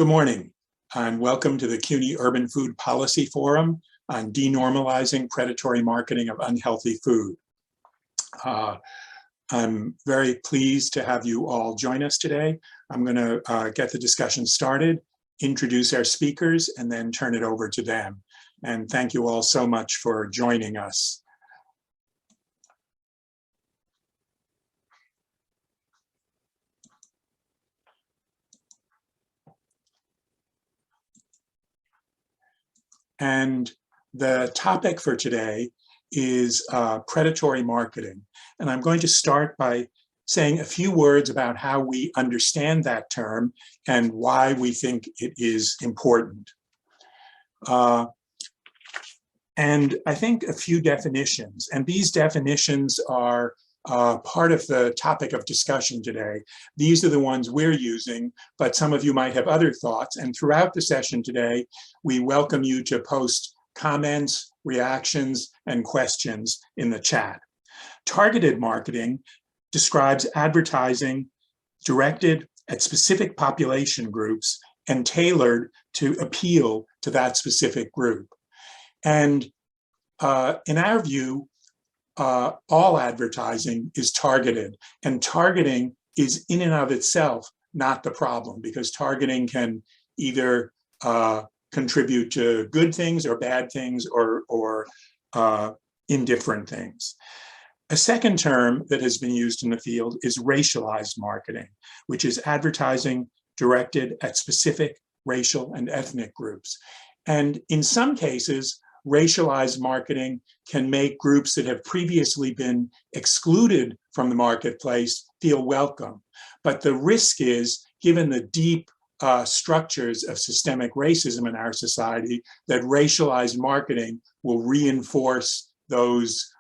Good morning, and welcome to the CUNY Urban Food Policy Forum on denormalizing predatory marketing of unhealthy food. I'm very pleased to have you all join us today. I'm going to get the discussion started, introduce our speakers, and then turn it over to them. And thank you all so much for joining us. And the topic for today is predatory marketing. And I'm going to start by saying a few words about how we understand that term and why we think it is important. And I think a few definitions, and these definitions are part of the topic of discussion today. These are the ones we're using, but some of you might have other thoughts. And throughout the session today, we welcome you to post comments, reactions, and questions in the chat. Targeted marketing describes advertising directed at specific population groups and tailored to appeal to that specific group. And in our view, all advertising is targeted, and targeting is in and of itself not the problem, because targeting can either contribute to good things or bad things or indifferent things. A second term that has been used in the field is racialized marketing, which is advertising directed at specific racial and ethnic groups. And in some cases, racialized marketing can make groups that have previously been excluded from the marketplace feel welcome. But the risk is, given the deep structures of systemic racism in our society, that racialized marketing will reinforce those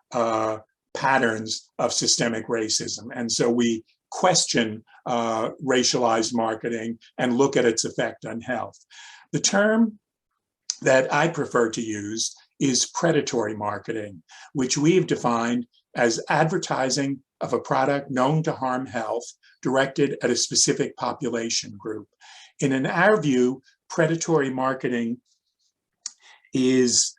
patterns of systemic racism. And so we question racialized marketing and look at its effect on health. The term that I prefer to use is predatory marketing, which we've defined as advertising of a product known to harm health directed at a specific population group. And in our view, predatory marketing is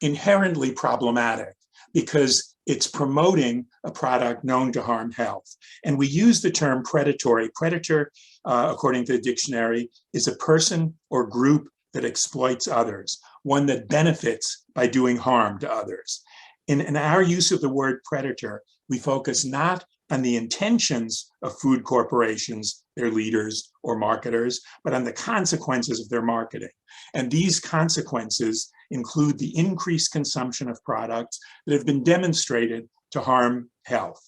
inherently problematic because it's promoting a product known to harm health. And we use the term predatory. Predator, according to the dictionary, is a person or group that exploits others, one that benefits by doing harm to others. In our use of the word predator, we focus not on the intentions of food corporations, their leaders or marketers, but on the consequences of their marketing. And these consequences include the increased consumption of products that have been demonstrated to harm health.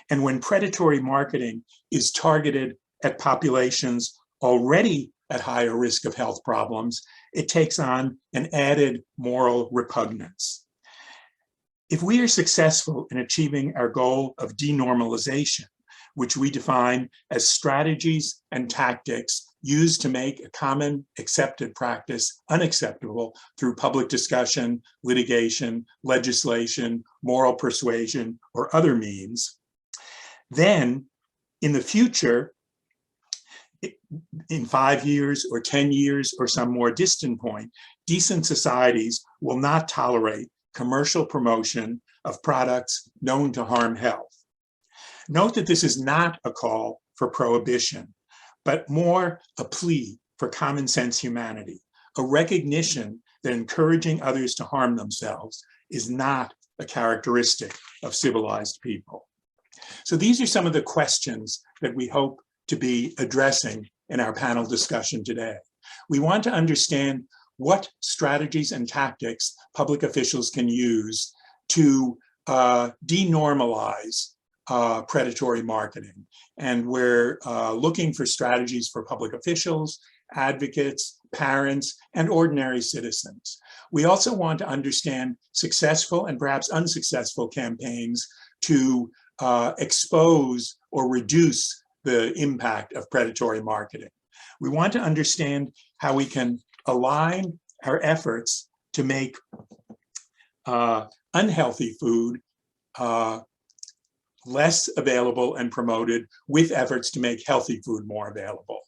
And when predatory marketing is targeted at populations already at higher risk of health problems, it takes on an added moral repugnance. If we are successful in achieving our goal of denormalization, which we define as strategies and tactics used to make a common accepted practice unacceptable through public discussion, litigation, legislation, moral persuasion, or other means, then in the future, in 5 years or 10 years or some more distant point, decent societies will not tolerate commercial promotion of products known to harm health. Note that this is not a call for prohibition, but more a plea for common sense humanity, a recognition that encouraging others to harm themselves is not a characteristic of civilized people. So these are some of the questions that we hope to be addressing in our panel discussion today. We want to understand what strategies and tactics public officials can use to denormalize predatory marketing. And we're looking for strategies for public officials, advocates, parents, and ordinary citizens. We also want to understand successful and perhaps unsuccessful campaigns to expose or reduce the impact of predatory marketing. We want to understand how we can align our efforts to make unhealthy food less available and promoted with efforts to make healthy food more available.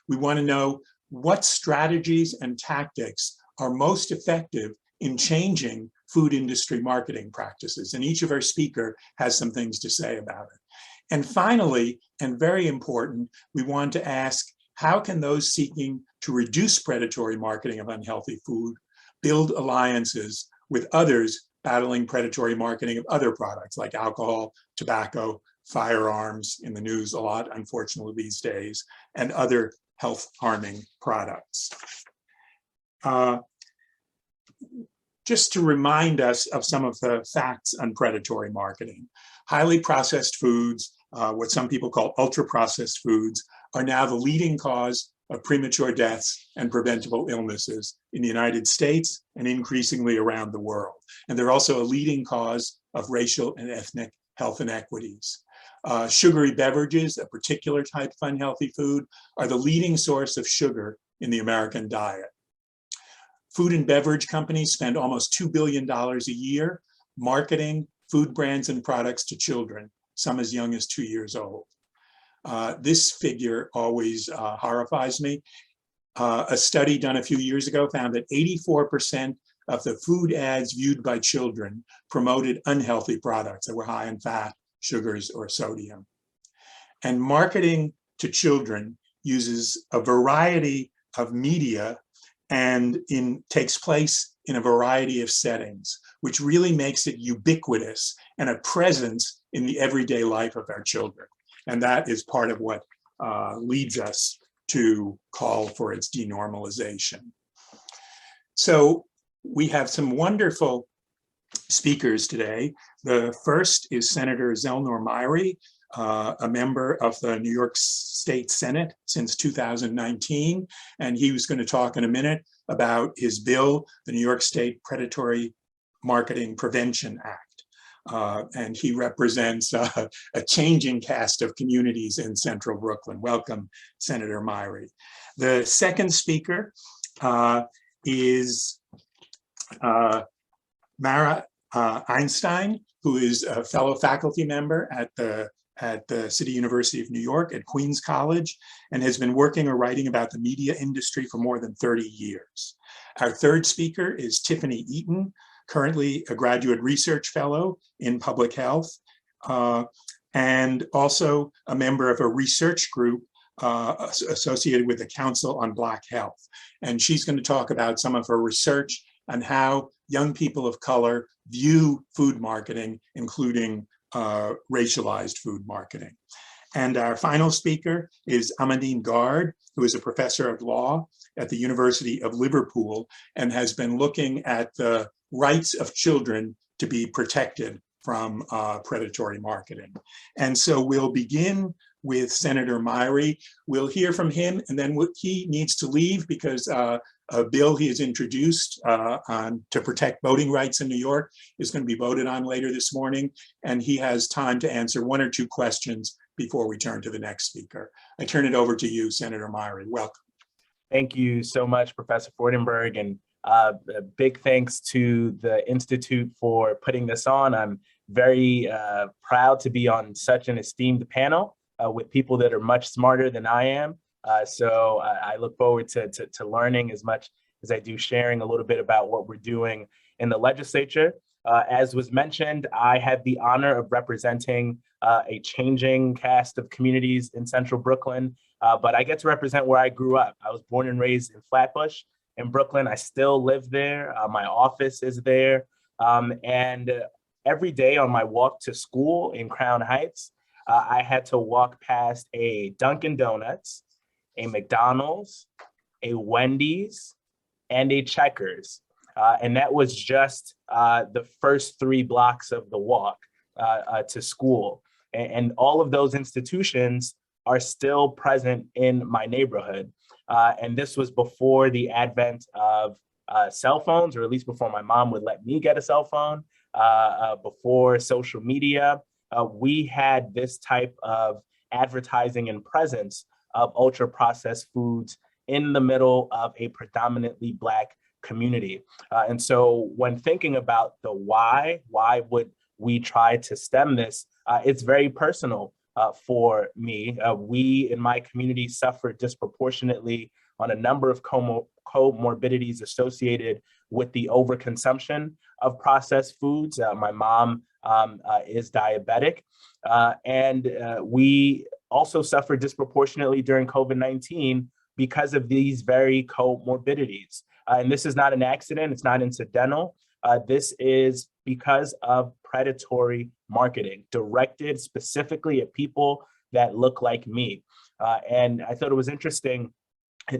We want to know what strategies and tactics are most effective in changing food industry marketing practices. And each of our speakers has some things to say about it. And finally, and very important, we want to ask, how can those seeking to reduce predatory marketing of unhealthy food build alliances with others battling predatory marketing of other products like alcohol, tobacco, firearms, in the news a lot, unfortunately, these days, and other health-harming products. Just to remind us of some of the facts on predatory marketing. Highly processed foods, what some people call ultra-processed foods, are now the leading cause of premature deaths and preventable illnesses in the United States and increasingly around the world. And they're also a leading cause of racial and ethnic health inequities. Sugary beverages, a particular type of unhealthy food, are the leading source of sugar in the American diet. Food and beverage companies spend almost $2 billion a year marketing food brands and products to children, some as young as 2 years old. This figure always horrifies me. A study done a few years ago found that 84% of the food ads viewed by children promoted unhealthy products that were high in fat, sugars, or sodium. And marketing to children uses a variety of media and takes place in a variety of settings, which really makes it ubiquitous and a presence in the everyday life of our children. And that is part of what leads us to call for its denormalization. So we have some wonderful speakers today. The first is Senator Zelnor Myrie, a member of the New York State Senate since 2019. And he was going to talk in a minute about his bill, the New York State Predatory Marketing Prevention Act. And he represents a changing cast of communities in central Brooklyn. Welcome, Senator Myrie. The second speaker is Mara Einstein, who is a fellow faculty member at the City University of New York at Queens College and has been working or writing about the media industry for more than 30 years. Our third speaker is Tiffany Eaton, currently a graduate research fellow in public health, and also a member of a research group associated with the Council on Black Health. And she's going to talk about some of her research on how young people of color view food marketing, including racialized food marketing. And our final speaker is Amandine Gard, who is a professor of law at the University of Liverpool and has been looking at the rights of children to be protected from predatory marketing. And so we'll begin with Senator Myrie. We'll hear from him, and then he needs to leave because a bill he has introduced to protect voting rights in New York is going to be voted on later this morning, and he has time to answer one or two questions before we turn to the next speaker. I turn it over to you, Senator Myrie. Welcome. Thank you so much, Professor Fordenberg, and a big thanks to the Institute for putting this on. I'm very proud to be on such an esteemed panel with people that are much smarter than I am. So I look forward to learning as much as I do sharing a little bit about what we're doing in the legislature. As was mentioned, I had the honor of representing a changing cast of communities in central Brooklyn, but I get to represent where I grew up. I was born and raised in Flatbush in Brooklyn. I still live there. My office is there. And every day on my walk to school in Crown Heights, I had to walk past a Dunkin' Donuts, a McDonald's, a Wendy's, and a Checkers. And that was just the first 3 blocks of the walk to school. And all of those institutions are still present in my neighborhood. And this was before the advent of cell phones, or at least before my mom would let me get a cell phone, before social media. We had this type of advertising and presence of ultra-processed foods in the middle of a predominantly Black community. And so when thinking about the why would we try to stem this, it's very personal for me. We in my community suffer disproportionately on a number of comorbidities associated with the overconsumption of processed foods. My mom is diabetic, and we also suffered disproportionately during COVID-19 because of these very comorbidities. And this is not an accident, it's not incidental. This is because of predatory marketing directed specifically at people that look like me. And I thought it was interesting,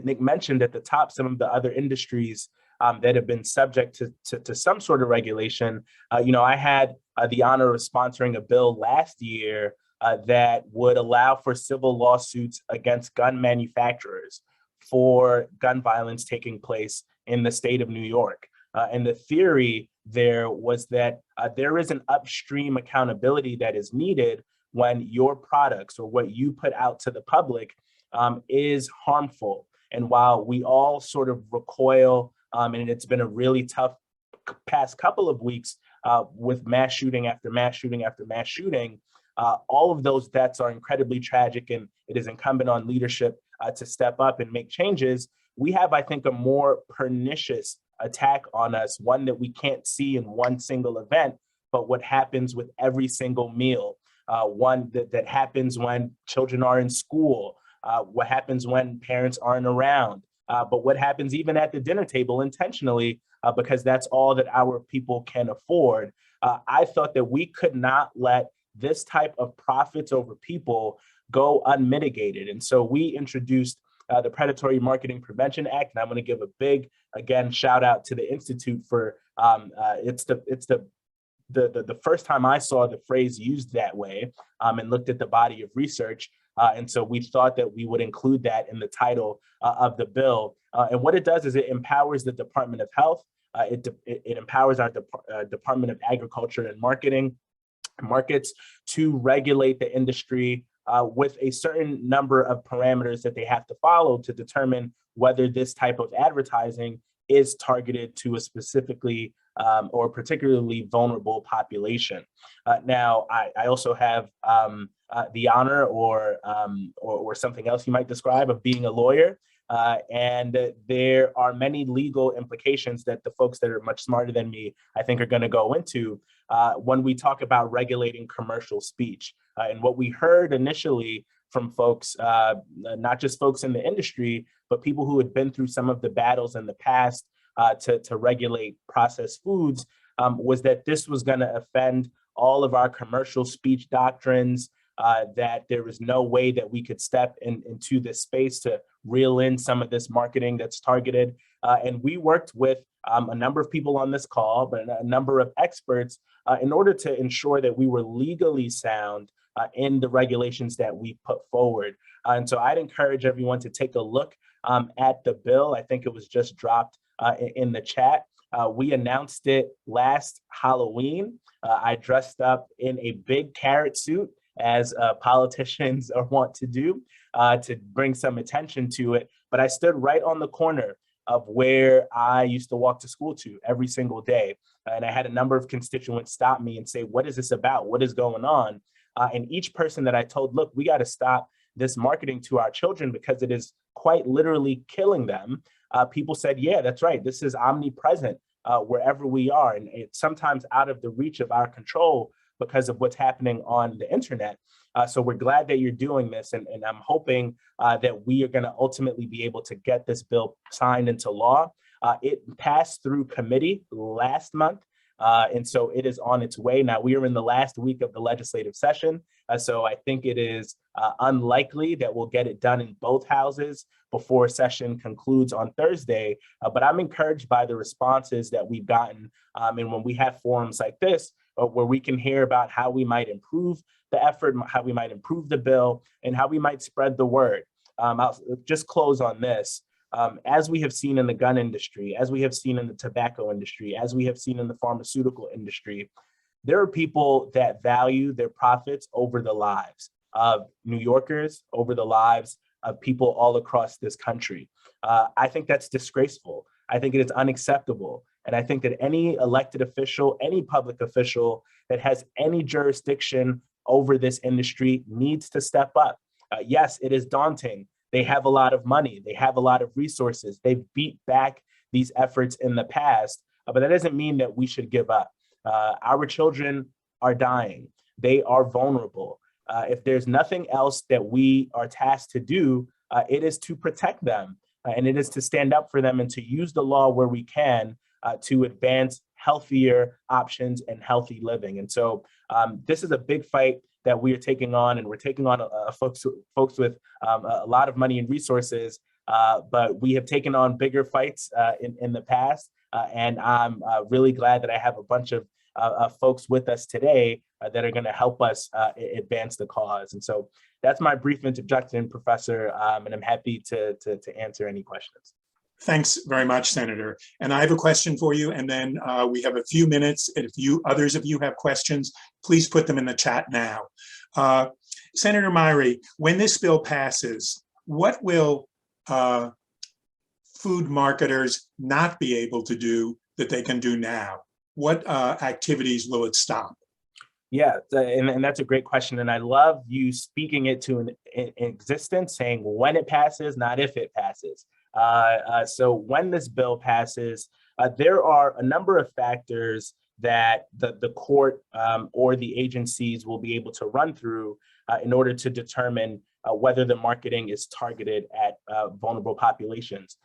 Nick mentioned at the top some of the other industries that have been subject to some sort of regulation. I had the honor of sponsoring a bill last year that would allow for civil lawsuits against gun manufacturers for gun violence taking place in the state of New York. And the theory there was that there is an upstream accountability that is needed when your products or what you put out to the public is harmful. And while we all sort of recoil, and it's been a really tough past couple of weeks with mass shooting after mass shooting after mass shooting, all of those deaths are incredibly tragic, and it is incumbent on leadership to step up and make changes. We have, I think, a more pernicious attack on us, one that we can't see in one single event, but what happens with every single meal, one that happens when children are in school, what happens when parents aren't around, but what happens even at the dinner table intentionally, because that's all that our people can afford. I thought that we could not let this type of profits over people go unmitigated. And so we introduced the Predatory Marketing Prevention Act, and I'm going to give a big, again, shout out to the Institute for it's the first time I saw the phrase used that way, and looked at the body of research. And so we thought that we would include that in the title of the bill. And what it does is it empowers the Department of Health. It empowers our Department of Agriculture and Markets to regulate the industry with a certain number of parameters that they have to follow to determine whether this type of advertising is targeted to a specifically or particularly vulnerable population. Now, I also have the honor or something else you might describe of being a lawyer. And there are many legal implications that the folks that are much smarter than me, I think, are going to go into when we talk about regulating commercial speech. And what we heard initially from folks, not just folks in the industry, but people who had been through some of the battles in the past to regulate processed foods, was that this was going to offend all of our commercial speech doctrines, that there was no way that we could step into this space to reel in some of this marketing that's targeted. And we worked with a number of people on this call, but a number of experts in order to ensure that we were legally sound in the regulations that we put forward. And so I'd encourage everyone to take a look at the bill. I think it was just dropped in the chat. We announced it last Halloween. I dressed up in a big carrot suit, as politicians want to do, to bring some attention to it. But I stood right on the corner of where I used to walk to school to every single day. And I had a number of constituents stop me and say, what is this about? What is going on? And each person that I told, look, we got to stop this marketing to our children because it is quite literally killing them. People said, yeah, that's right. This is omnipresent wherever we are. And it's sometimes out of the reach of our control because of what's happening on the internet. So we're glad that you're doing this. And I'm hoping that we are going to ultimately be able to get this bill signed into law. It passed through committee last month. And so it is on its way. Now, we are in the last week of the legislative session. So I think it is unlikely that we'll get it done in both houses before session concludes on Thursday. But I'm encouraged by the responses that we've gotten. And when we have forums like this, where we can hear about how we might improve the effort, how we might improve the bill, and how we might spread the word. I'll just close on this. As we have seen in the gun industry, as we have seen in the tobacco industry, as we have seen in the pharmaceutical industry, there are people that value their profits over the lives of New Yorkers, over the lives of people all across this country. I think that's disgraceful. I think it is unacceptable. And I think that any elected official, any public official that has any jurisdiction over this industry needs to step up. Yes, it is daunting They have a lot of money. They have a lot of resources. They've beat back these efforts in the past, but that doesn't mean that we should give up. Our children are dying. They are vulnerable. If there's nothing else that we are tasked to do, it is to protect them, and it is to stand up for them and to use the law where we can to advance healthier options and healthy living. And so this is a big fight that we are taking on, and we're taking on folks with a lot of money and resources, but we have taken on bigger fights in the past, and I'm really glad that I have a bunch of folks with us today that are going to help us advance the cause. And so that's my brief introduction, Professor, and I'm happy to answer any questions. Thanks very much, Senator. And I have a question for you, and then we have a few minutes. If others of you have questions, please put them in the chat now. Senator Myrie, when this bill passes, what will food marketers not be able to do that they can do now? What activities will it stop? Yeah, and that's a great question. And I love you speaking it to an existence, saying when it passes, not if it passes. So when this bill passes, there are a number of factors that the court or the agencies will be able to run through in order to determine whether the marketing is targeted at vulnerable populations.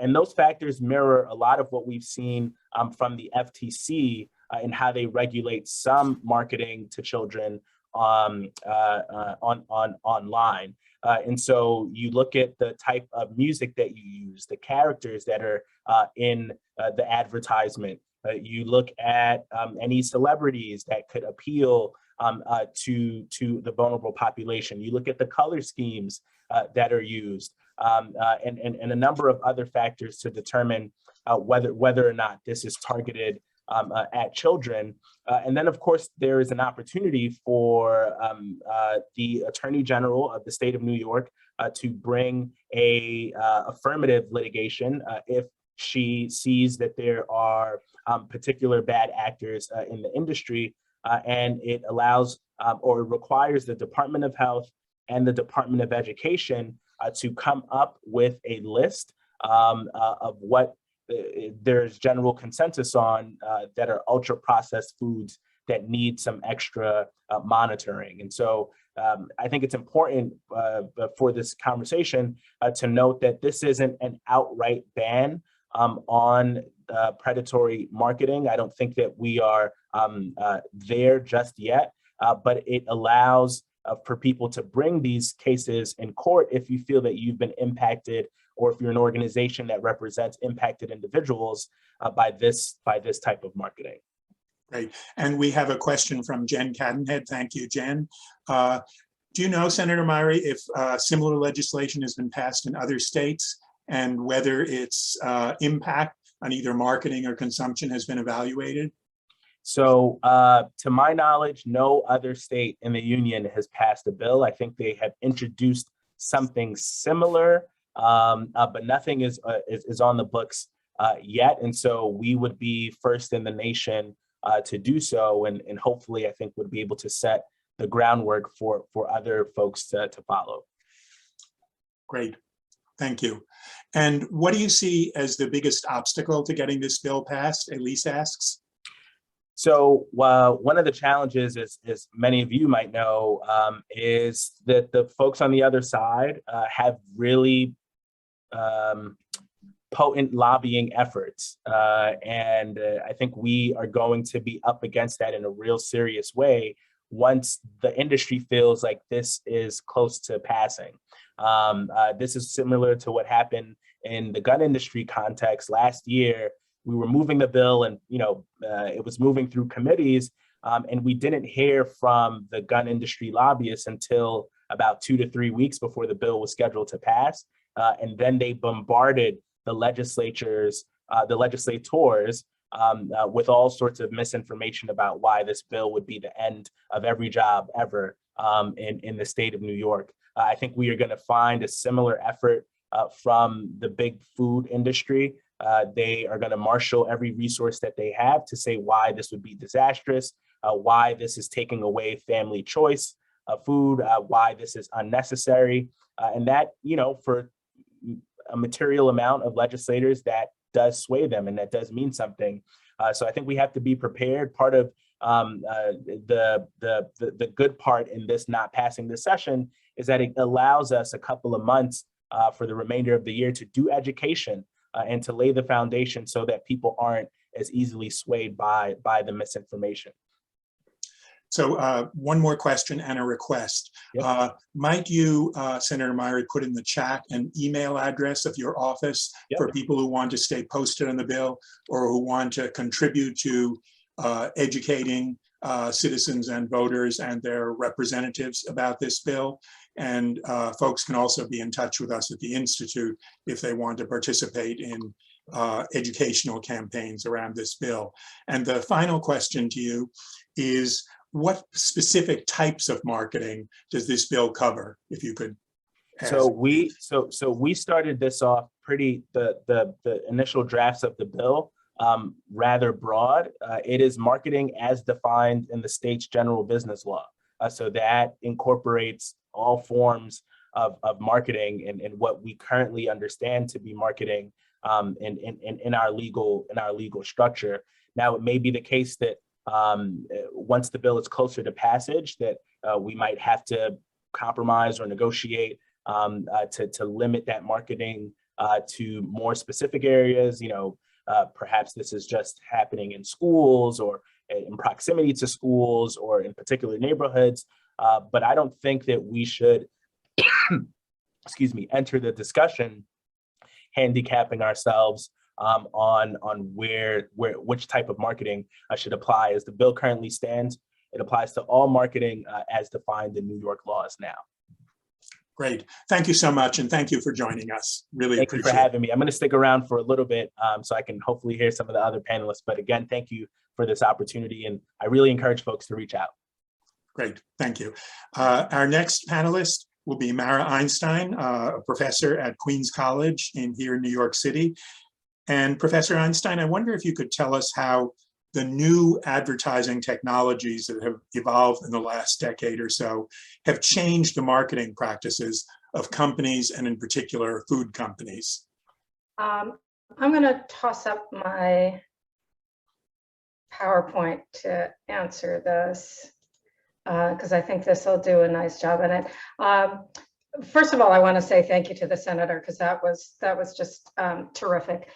And those factors mirror a lot of what we've seen from the FTC in how they regulate some marketing to children online. And so you look at the type of music that you use, the characters that are in the advertisement. You look at any celebrities that could appeal to the vulnerable population. You look at the color schemes that are used, and a number of other factors to determine whether or not this is targeted at children. And then, of course, there is an opportunity for the Attorney General of the state of New York to bring a affirmative litigation if she sees that there are particular bad actors in the industry, and it allows or requires the Department of Health and the Department of Education to come up with a list of what there's general consensus on that are ultra processed foods that need some extra monitoring. And so I think it's important for this conversation to note that this isn't an outright ban on predatory marketing. I don't think that we are there just yet, but it allows for people to bring these cases in court if you feel that you've been impacted, or if you're an organization that represents impacted individuals by this type of marketing. Great. And we have a question from Jen Cadenhead. Thank you, Jen. Do you know, Senator Myrie, if similar legislation has been passed in other states and whether its impact on either marketing or consumption has been evaluated? So to my knowledge, no other state in the union has passed a bill. I think they have introduced something similar, but nothing is on the books yet. And so we would be first in the nation to do so, and hopefully I think would be able to set the groundwork for other folks to follow. Great, thank you. And what do you see as the biggest obstacle to getting this bill passed? Elise asks. So one of the challenges, as many of you might know, is that the folks on the other side have really potent lobbying efforts. And I think we are going to be up against that in a real serious way once the industry feels like this is close to passing. This is similar to what happened in the gun industry context last year. We were moving the bill, and it was moving through committees, and we didn't hear from the gun industry lobbyists until about 2 to 3 weeks before the bill was scheduled to pass. And then they bombarded the legislators with all sorts of misinformation about why this bill would be the end of every job ever in the state of New York. I think we are going to find a similar effort from the big food industry. They are going to marshal every resource that they have to say why this would be disastrous, why this is taking away family choice of food, why this is unnecessary. And that, for a material amount of legislators, that does sway them and that does mean something. So I think we have to be prepared. Part of the good part in this not passing this session is that it allows us a couple of months for the remainder of the year to do education and to lay the foundation so that people aren't as easily swayed by the misinformation. So one more question and a request. Yep. Might you, Senator Myrie, put in the chat an email address of your office for people who want to stay posted on the bill or who want to contribute to educating citizens and voters and their representatives about this bill? And folks can also be in touch with us at the Institute if they want to participate in educational campaigns around this bill. And the final question to you is, what specific types of marketing does this bill cover, if you could ask? So we started this off the initial drafts of the bill rather broad. It is marketing as defined in the state's general business law. So that incorporates all forms of marketing and what we currently understand to be marketing in our legal structure. Now, it may be the case that once the bill is closer to passage, that we might have to compromise or negotiate to limit that marketing to more specific areas. Perhaps this is just happening in schools or in proximity to schools or in particular neighborhoods. But I don't think that we should, enter the discussion handicapping ourselves on which type of marketing should apply. As the bill currently stands, it applies to all marketing as defined in New York laws now. Great. Thank you so much. And thank you for joining us. Really appreciate it. Thank you for having me. I'm going to stick around for a little bit so I can hopefully hear some of the other panelists. But again, thank you for this opportunity. And I really encourage folks to reach out. Great. Thank you. Our next panelist will be Mara Einstein, a professor at Queens College here in New York City. And Professor Einstein, I wonder if you could tell us how the new advertising technologies that have evolved in the last decade or so have changed the marketing practices of companies, and in particular, food companies. I'm going to toss up my PowerPoint to answer this because I think this will do a nice job in it. First of all, I want to say thank you to the senator because that was just terrific.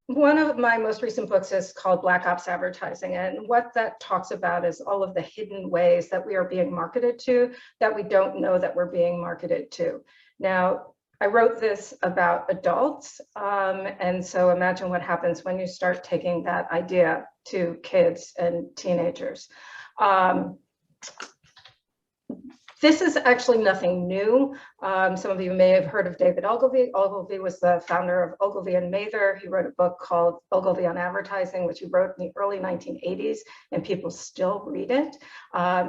One of my most recent books is called Black Ops Advertising, and what that talks about is all of the hidden ways that we are being marketed to that we don't know that we're being marketed to. Now, I wrote this about adults, and so imagine what happens when you start taking that idea to kids and teenagers. This is actually nothing new. Some of you may have heard of David Ogilvy. Ogilvy was the founder of Ogilvy and Mather. He wrote a book called Ogilvy on Advertising, which he wrote in the early 1980s, and people still read it.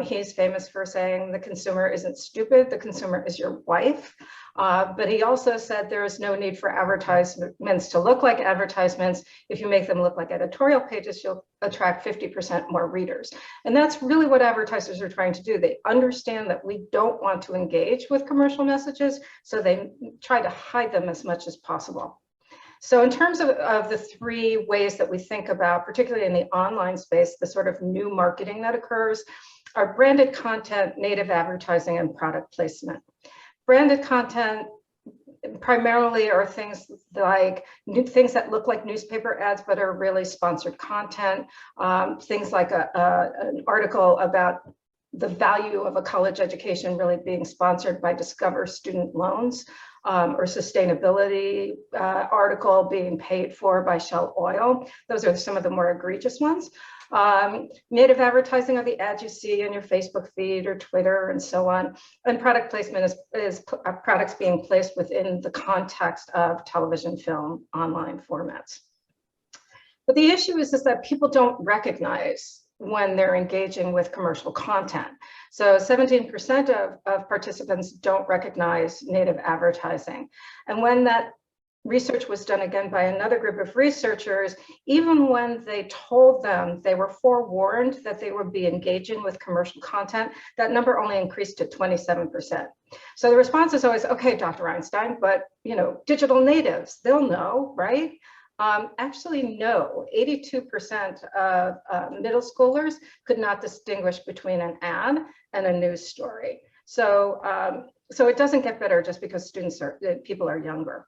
He's famous for saying the consumer isn't stupid, the consumer is your wife. But he also said there is no need for advertisements to look like advertisements. If you make them look like editorial pages, you'll attract 50% more readers. And that's really what advertisers are trying to do. They understand that we don't want to engage with commercial messages, so they try to hide them as much as possible. So in terms of the three ways that we think about, particularly in the online space, the sort of new marketing that occurs are branded content, native advertising, and product placement. Branded content primarily are things like things that look like newspaper ads but are really sponsored content, things like an article about the value of a college education really being sponsored by Discover Student Loans, or sustainability article being paid for by Shell Oil. Those are some of the more egregious ones. Native advertising are the ads you see in your Facebook feed or Twitter and so on. And product placement is products being placed within the context of television, film, online formats. But the issue is that people don't recognize when they're engaging with commercial content. So 17% of participants don't recognize native advertising. And when that research was done again by another group of researchers, even when they told them they were forewarned that they would be engaging with commercial content, that number only increased to 27%. So the response is always, okay, Dr. Einstein, but digital natives, they'll know, right? Actually, no, 82% of middle schoolers could not distinguish between an ad and a news story. So, so it doesn't get better just because people are younger.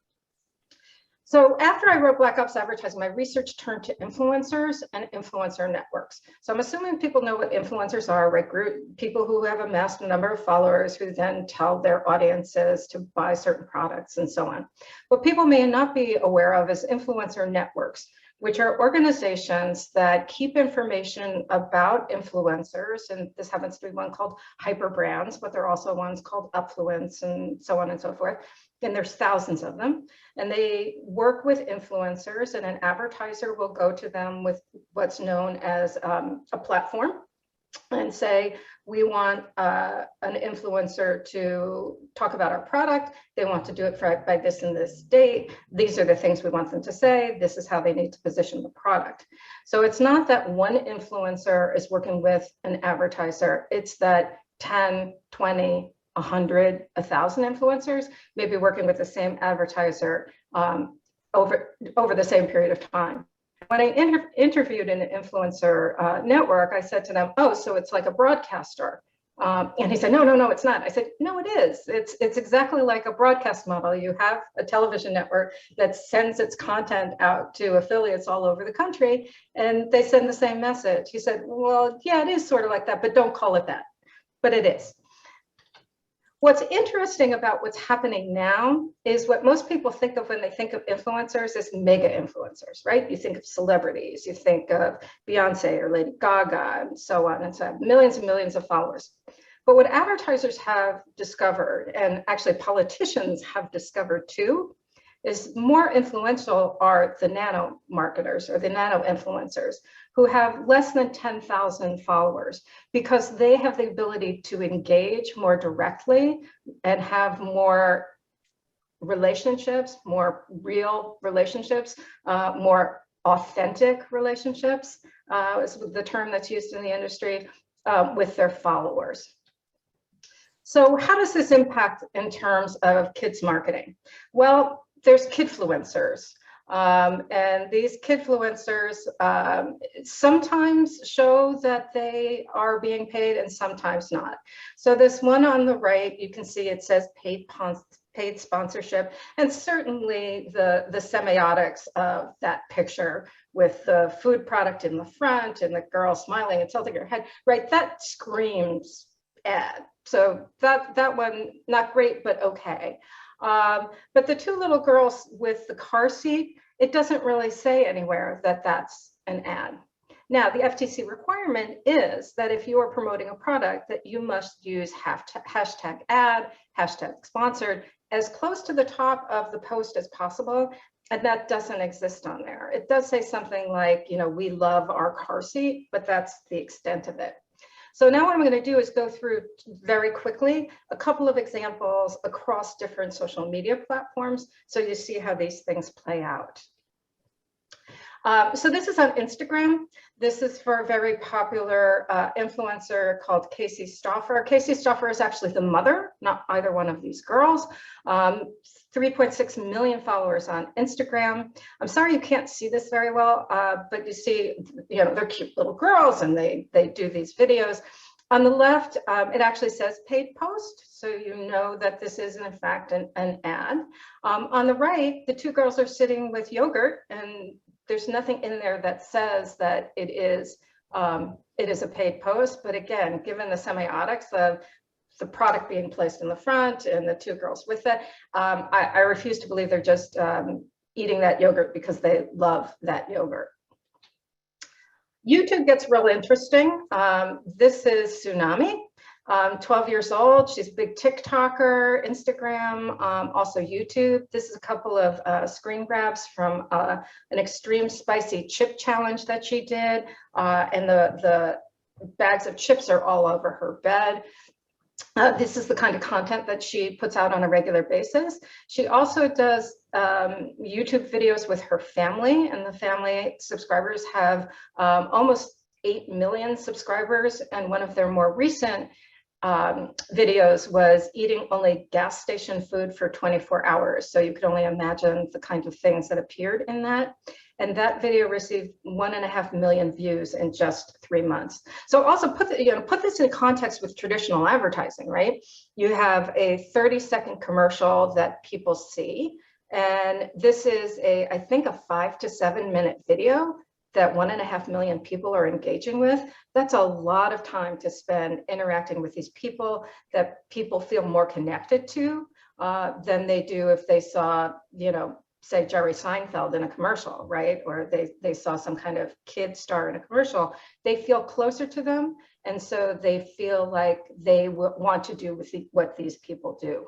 So after I wrote Black Ops Advertising, my research turned to influencers and influencer networks. So I'm assuming people know what influencers are, right? People who have amassed a number of followers who then tell their audiences to buy certain products and so on. What people may not be aware of is influencer networks, which are organizations that keep information about influencers. And this happens to be one called Hyperbrands, but there are also ones called Upfluence and so on and so forth. And there's thousands of them. And they work with influencers, and an advertiser will go to them with what's known as a platform and say, we want an influencer to talk about our product. They want to do it by this and this date. These are the things we want them to say. This is how they need to position the product. So it's not that one influencer is working with an advertiser. It's that 10, 20, 100, 1,000 influencers may be working with the same advertiser over the same period of time. When I interviewed an influencer network, I said to them, oh, so it's like a broadcaster. And he said, no, it's not. I said, no, it is. It's exactly like a broadcast model. You have a television network that sends its content out to affiliates all over the country, and they send the same message. He said, well, yeah, it is sort of like that, but don't call it that. But it is. What's interesting about what's happening now is what most people think of when they think of influencers as mega influencers, right? You think of celebrities, you think of Beyonce or Lady Gaga and so on, and so on, millions and millions of followers. But what advertisers have discovered, and actually politicians have discovered too, is more influential are the nano marketers or the nano influencers who have less than 10,000 followers, because they have the ability to engage more directly and have more relationships, more real relationships, more authentic relationships, is the term that's used in the industry, with their followers. So how does this impact in terms of kids marketing? Well, there's kidfluencers. And these kidfluencers sometimes show that they are being paid and sometimes not. So this one on the right, you can see it says paid sponsorship, and certainly the semiotics of that picture with the food product in the front and the girl smiling and tilting her head, right? That screams ad. So that one, not great, but okay. But the two little girls with the car seat, it doesn't really say anywhere that that's an ad. Now, the FTC requirement is that if you are promoting a product, that you must use hashtag ad, hashtag sponsored, as close to the top of the post as possible. And that doesn't exist on there. It does say something like, we love our car seat, but that's the extent of it. So now what I'm going to do is go through very quickly a couple of examples across different social media platforms, so you see how these things play out. So this is on Instagram. This is for a very popular influencer called Casey Stauffer. Casey Stauffer is actually the mother, not either one of these girls. 3.6 million followers on Instagram. I'm sorry you can't see this very well, but you see, they're cute little girls and they do these videos. On the left, it actually says paid post, so you know that this is in fact an ad. On the right, the two girls are sitting with yogurt, and there's nothing in there that says that it is a paid post. But again, given the semiotics of the product being placed in the front and the two girls with it, I refuse to believe they're just eating that yogurt because they love that yogurt. YouTube gets real interesting. This is Tsunami, 12 years old. She's a big TikToker, Instagram, also YouTube. This is a couple of screen grabs from an extreme spicy chip challenge that she did. And the bags of chips are all over her bed. This is the kind of content that she puts out on a regular basis. She also does YouTube videos with her family, and the family subscribers have almost 8 million subscribers. And one of their more recent videos was eating only gas station food for 24 hours. So you could only imagine the kind of things that appeared in that. And that video received 1.5 million views in just 3 months. So also put this in context with traditional advertising, right? You have a 30-second commercial that people see, and this is I think a 5 to 7 minute video that 1.5 million people are engaging with. That's a lot of time to spend interacting with these people that people feel more connected to than they do if they saw, say Jerry Seinfeld in a commercial, right? Or they saw some kind of kid star in a commercial. They feel closer to them, and so they feel like they want to do with what these people do.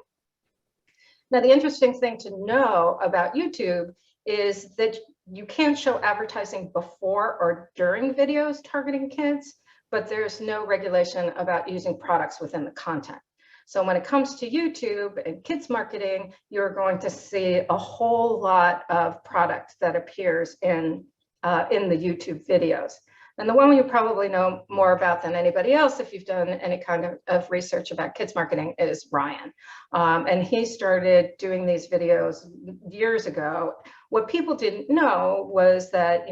Now, the interesting thing to know about YouTube is that you can show advertising before or during videos targeting kids, but there's no regulation about using products within the content. So when it comes to YouTube and kids marketing, you're going to see a whole lot of product that appears in the YouTube videos. And the one you probably know more about than anybody else, if you've done any kind of research about kids marketing, is Ryan. And he started doing these videos years ago. What people didn't know was that,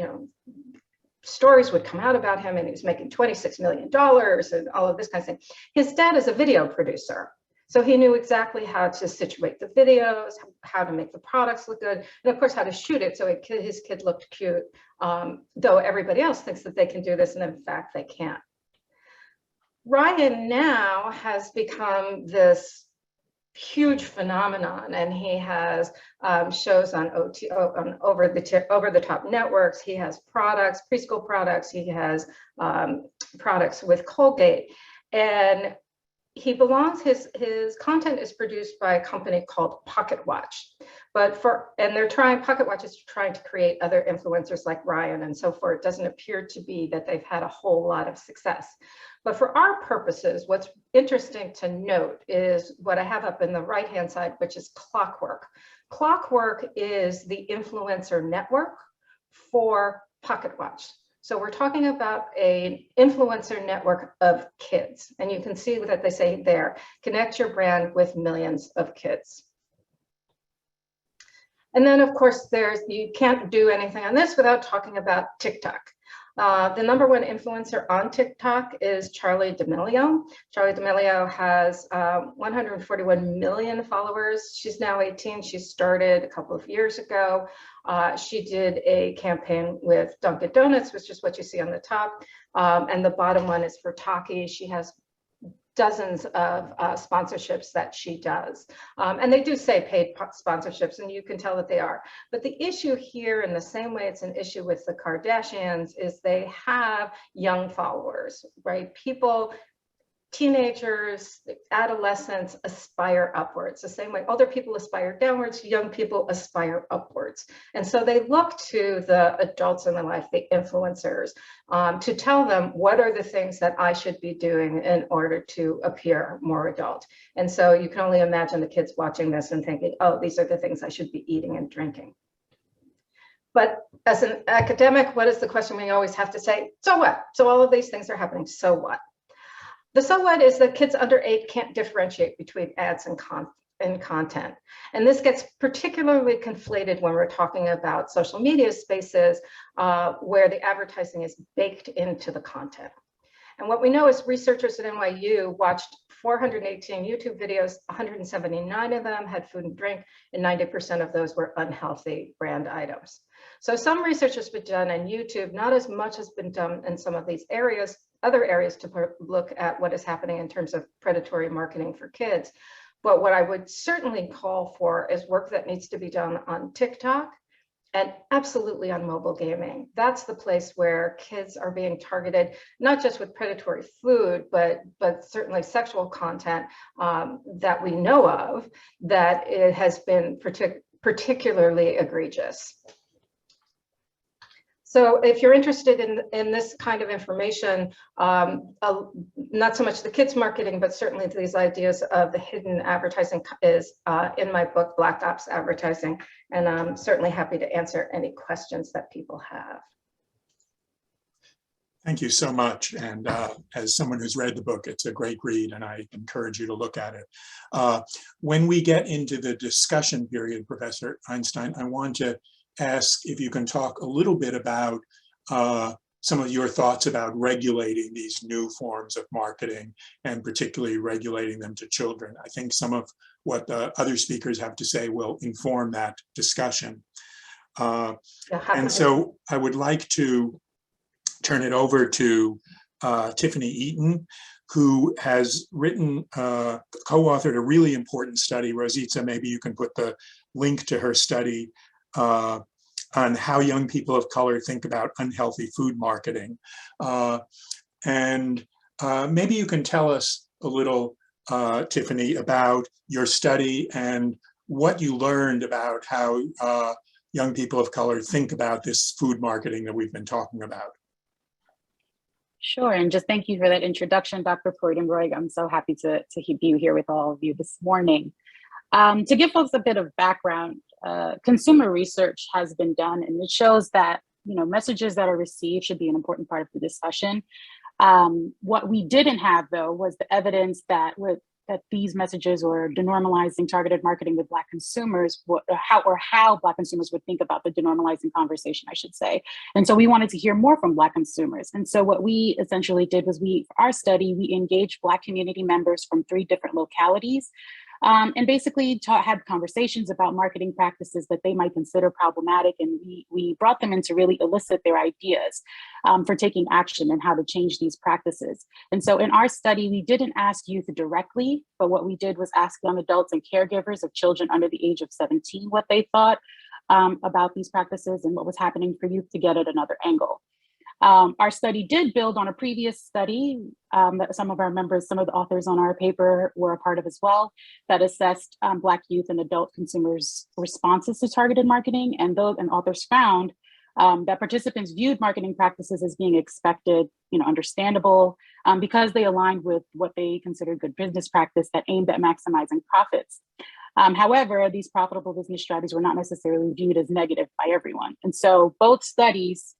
stories would come out about him and he was making $26 million and all of this kind of thing. His dad is a video producer. So he knew exactly how to situate the videos, how to make the products look good, and of course how to shoot it so his kid looked cute, though everybody else thinks that they can do this, and in fact they can't. Ryan now has become this huge phenomenon, and he has shows on over the top networks. He has products, preschool products. He has products with Colgate, and he belongs. His content is produced by a company called Pocket Watch, Pocket Watch is trying to create other influencers like Ryan, and so far it doesn't appear to be that they've had a whole lot of success. But for our purposes, what's interesting to note is what I have up in the right-hand side, which is Clockwork. Clockwork is the influencer network for Pocket Watch. So we're talking about an influencer network of kids. And you can see that they say there, connect your brand with millions of kids. And then of course, you can't do anything on this without talking about TikTok. The #1 influencer on TikTok is Charli D'Amelio. Charli D'Amelio has 141 million followers. She's now 18. She started a couple of years ago. She did a campaign with Dunkin' Donuts, which is what you see on the top. And the bottom one is for Taki. She has dozens of sponsorships that she does. And they do say paid sponsorships, and you can tell that they are. But the issue here, in the same way it's an issue with the Kardashians, is they have young followers, right? People, teenagers, adolescents aspire upwards. The same way older people aspire downwards, young people aspire upwards. And so they look to the adults in their life, the influencers, to tell them what are the things that I should be doing in order to appear more adult. And so you can only imagine the kids watching this and thinking, oh, these are the things I should be eating and drinking. But as an academic, what is the question we always have to say? So what? So all of these things are happening, so what? The so what is that kids under 8 can't differentiate between ads and content. And this gets particularly conflated when we're talking about social media spaces where the advertising is baked into the content. And what we know is researchers at NYU watched 418 YouTube videos, 179 of them had food and drink, and 90% of those were unhealthy brand items. So some research has been done on YouTube, not as much has been done in some of these areas, other areas to look at what is happening in terms of predatory marketing for kids. But what I would certainly call for is work that needs to be done on TikTok and absolutely on mobile gaming. That's the place where kids are being targeted, not just with predatory food, but certainly sexual content that we know of, that it has been particularly egregious. So if you're interested in this kind of information, not so much the kids marketing, but certainly these ideas of the hidden advertising is in my book, Black Ops Advertising. And I'm certainly happy to answer any questions that people have. Thank you so much. And as someone who's read the book, it's a great read, and I encourage you to look at it. When we get into the discussion period, Professor Einstein, I want to ask if you can talk a little bit about some of your thoughts about regulating these new forms of marketing, and particularly regulating them to children. I think some of what the other speakers have to say will inform that discussion. And so I would like to turn it over to Tiffany Eaton, who has written, co-authored a really important study. Rosita, maybe you can put the link to her study on how young people of color think about unhealthy food marketing. And maybe you can tell us a little, Tiffany, about your study and what you learned about how young people of color think about this food marketing that we've been talking about. Sure, and just thank you for that introduction, Dr. Freudenberg. I'm so happy to be here with all of you this morning. To give folks a bit of background, consumer research has been done, and it shows that messages that are received should be an important part of the discussion. What we didn't have, though, was the evidence that these messages were denormalizing targeted marketing with Black consumers, or how Black consumers would think about the denormalizing conversation, I should say. And so we wanted to hear more from Black consumers. And so what we essentially did was for our study, we engaged Black community members from 3 different localities. And basically had conversations about marketing practices that they might consider problematic. And we brought them in to really elicit their ideas for taking action and how to change these practices. And so in our study, we didn't ask youth directly, but what we did was ask young adults and caregivers of children under the age of 17 what they thought about these practices and what was happening for youth to get at another angle. Our study did build on a previous study that some of the authors on our paper were a part of as well, that assessed Black youth and adult consumers' responses to targeted marketing. And authors found that participants viewed marketing practices as being expected, understandable, because they aligned with what they considered good business practice that aimed at maximizing profits. However, these profitable business strategies were not necessarily viewed as negative by everyone. And so both studies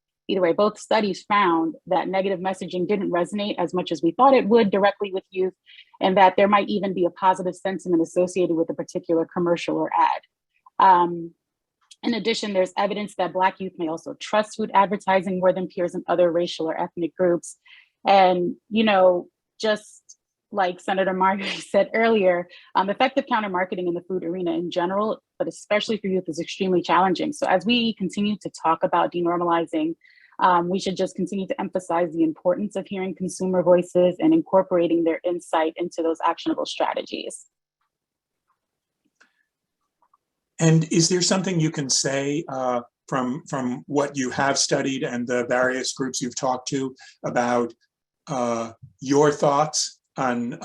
found that negative messaging didn't resonate as much as we thought it would directly with youth, and that there might even be a positive sentiment associated with a particular commercial or ad. In addition, there's evidence that Black youth may also trust food advertising more than peers in other racial or ethnic groups. And, just like Senator Margery said earlier, effective counter-marketing in the food arena in general, but especially for youth, is extremely challenging. So as we continue to talk about denormalizing, we should just continue to emphasize the importance of hearing consumer voices and incorporating their insight into those actionable strategies. And is there something you can say from what you have studied and the various groups you've talked to about your thoughts on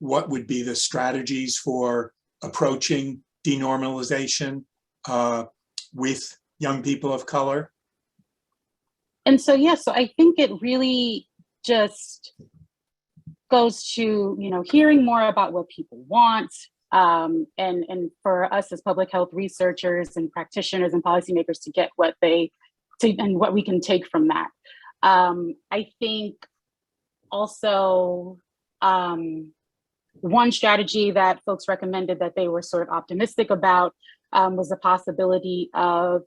what would be the strategies for approaching denormalization with young people of color? And so, so I think it really just goes to, hearing more about what people want. And for us as public health researchers and practitioners and policymakers to get and what we can take from that. I think also one strategy that folks recommended that they were sort of optimistic about was the possibility of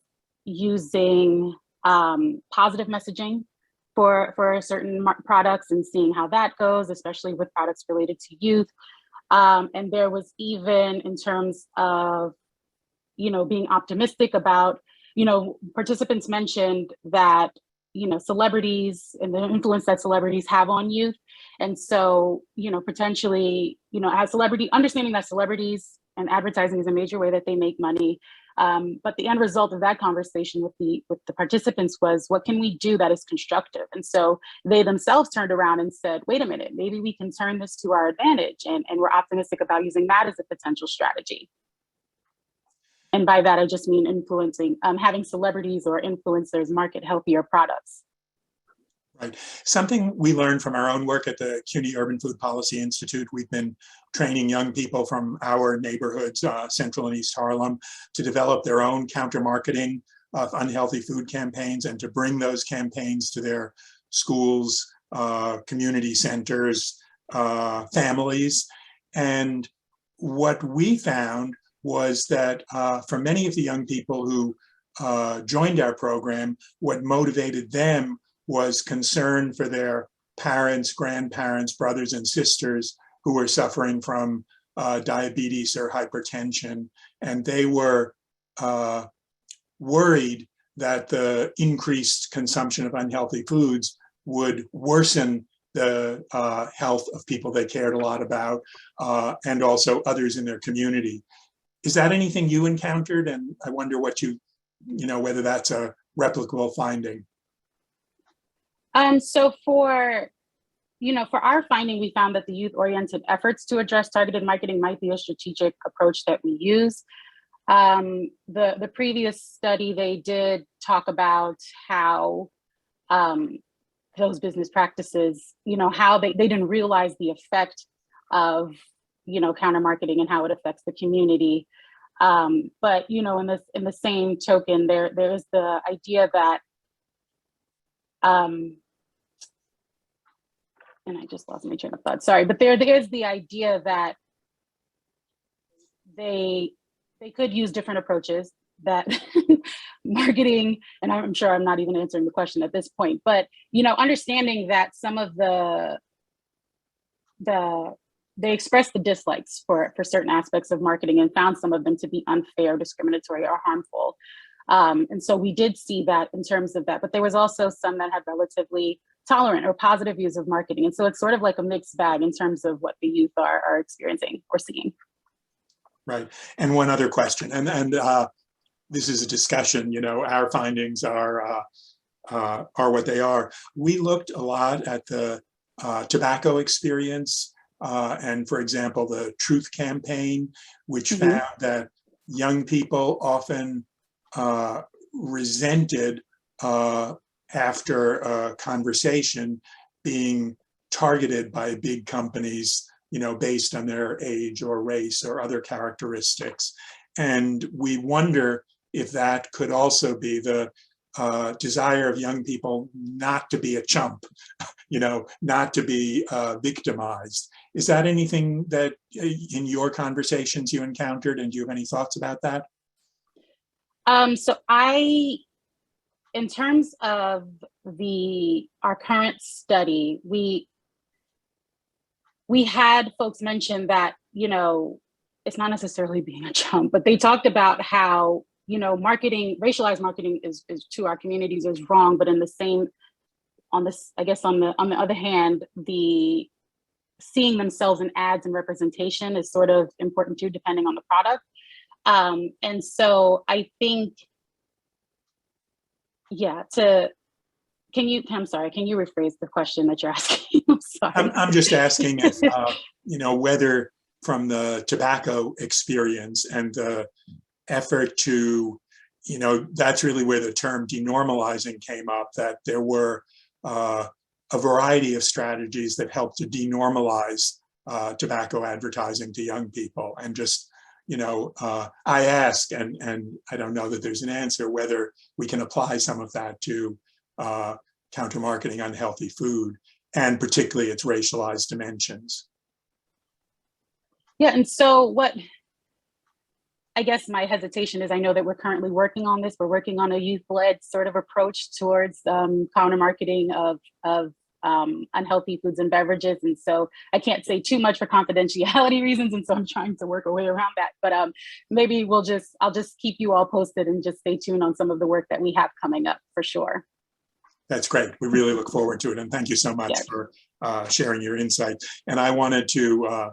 using positive messaging for certain products and seeing how that goes, especially with products related to youth. And there was even in terms of, being optimistic about, participants mentioned that, celebrities and the influence that celebrities have on youth. And so, potentially, understanding that celebrities and advertising is a major way that they make money. But the end result of that conversation with the participants was, what can we do that is constructive? And so they themselves turned around and said, wait a minute, maybe we can turn this to our advantage. And we're optimistic about using that as a potential strategy. And by that, I just mean influencing, having celebrities or influencers market healthier products. Right. Something we learned from our own work at the CUNY Urban Food Policy Institute, we've been training young people from our neighborhoods, Central and East Harlem, to develop their own counter-marketing of unhealthy food campaigns and to bring those campaigns to their schools, community centers, families. And what we found was that for many of the young people who joined our program, what motivated them was concern for their parents, grandparents, brothers and sisters who were suffering from diabetes or hypertension. And they were worried that the increased consumption of unhealthy foods would worsen the health of people they cared a lot about and also others in their community. Is that anything you encountered? And I wonder what whether that's a replicable finding. So for our finding, we found that the youth-oriented efforts to address targeted marketing might be a strategic approach that we use. The previous study, they did talk about how those business practices, how they didn't realize the effect of, counter marketing and how it affects the community. But in the same token, there is the idea that and I just lost my train of thought, sorry, but there is the idea that they could use different approaches that marketing, and I'm sure I'm not even answering the question at this point, but understanding that some of they expressed the dislikes for certain aspects of marketing and found some of them to be unfair, discriminatory, or harmful. And so we did see that in terms of that, but there was also some that had relatively tolerant or positive views of marketing. And so it's sort of like a mixed bag in terms of what the youth are experiencing or seeing. Right. And one other question, and this is a discussion, our findings are what they are. We looked a lot at the tobacco experience and, for example, the Truth Campaign, which found that young people often resented after a conversation being targeted by big companies, based on their age or race or other characteristics. And we wonder if that could also be the desire of young people not to be a chump, not to be victimized. Is that anything that in your conversations you encountered, and do you have any thoughts about that? So in terms of our current study, we had folks mention that, it's not necessarily being a chump, but they talked about how, marketing, racialized marketing is to our communities is wrong, but on the other hand, the seeing themselves in ads and representation is sort of important too, depending on the product. And so I think, can you rephrase the question that you're asking? I'm sorry. I'm just asking if, whether from the tobacco experience and the effort to, that's really where the term denormalizing came up, that there were a variety of strategies that helped to denormalize tobacco advertising to young people. And just, I ask, and I don't know that there's an answer, whether we can apply some of that to counter-marketing unhealthy food, and particularly its racialized dimensions. Yeah, and so what I guess my hesitation is, I know that we're currently working on this. We're working on a youth-led sort of approach towards counter-marketing of unhealthy foods and beverages. And so I can't say too much for confidentiality reasons. And so I'm trying to work a way around that. But maybe I'll just keep you all posted and just stay tuned on some of the work that we have coming up for sure. That's great. We really look forward to it. And thank you so much for sharing your insight. And I wanted to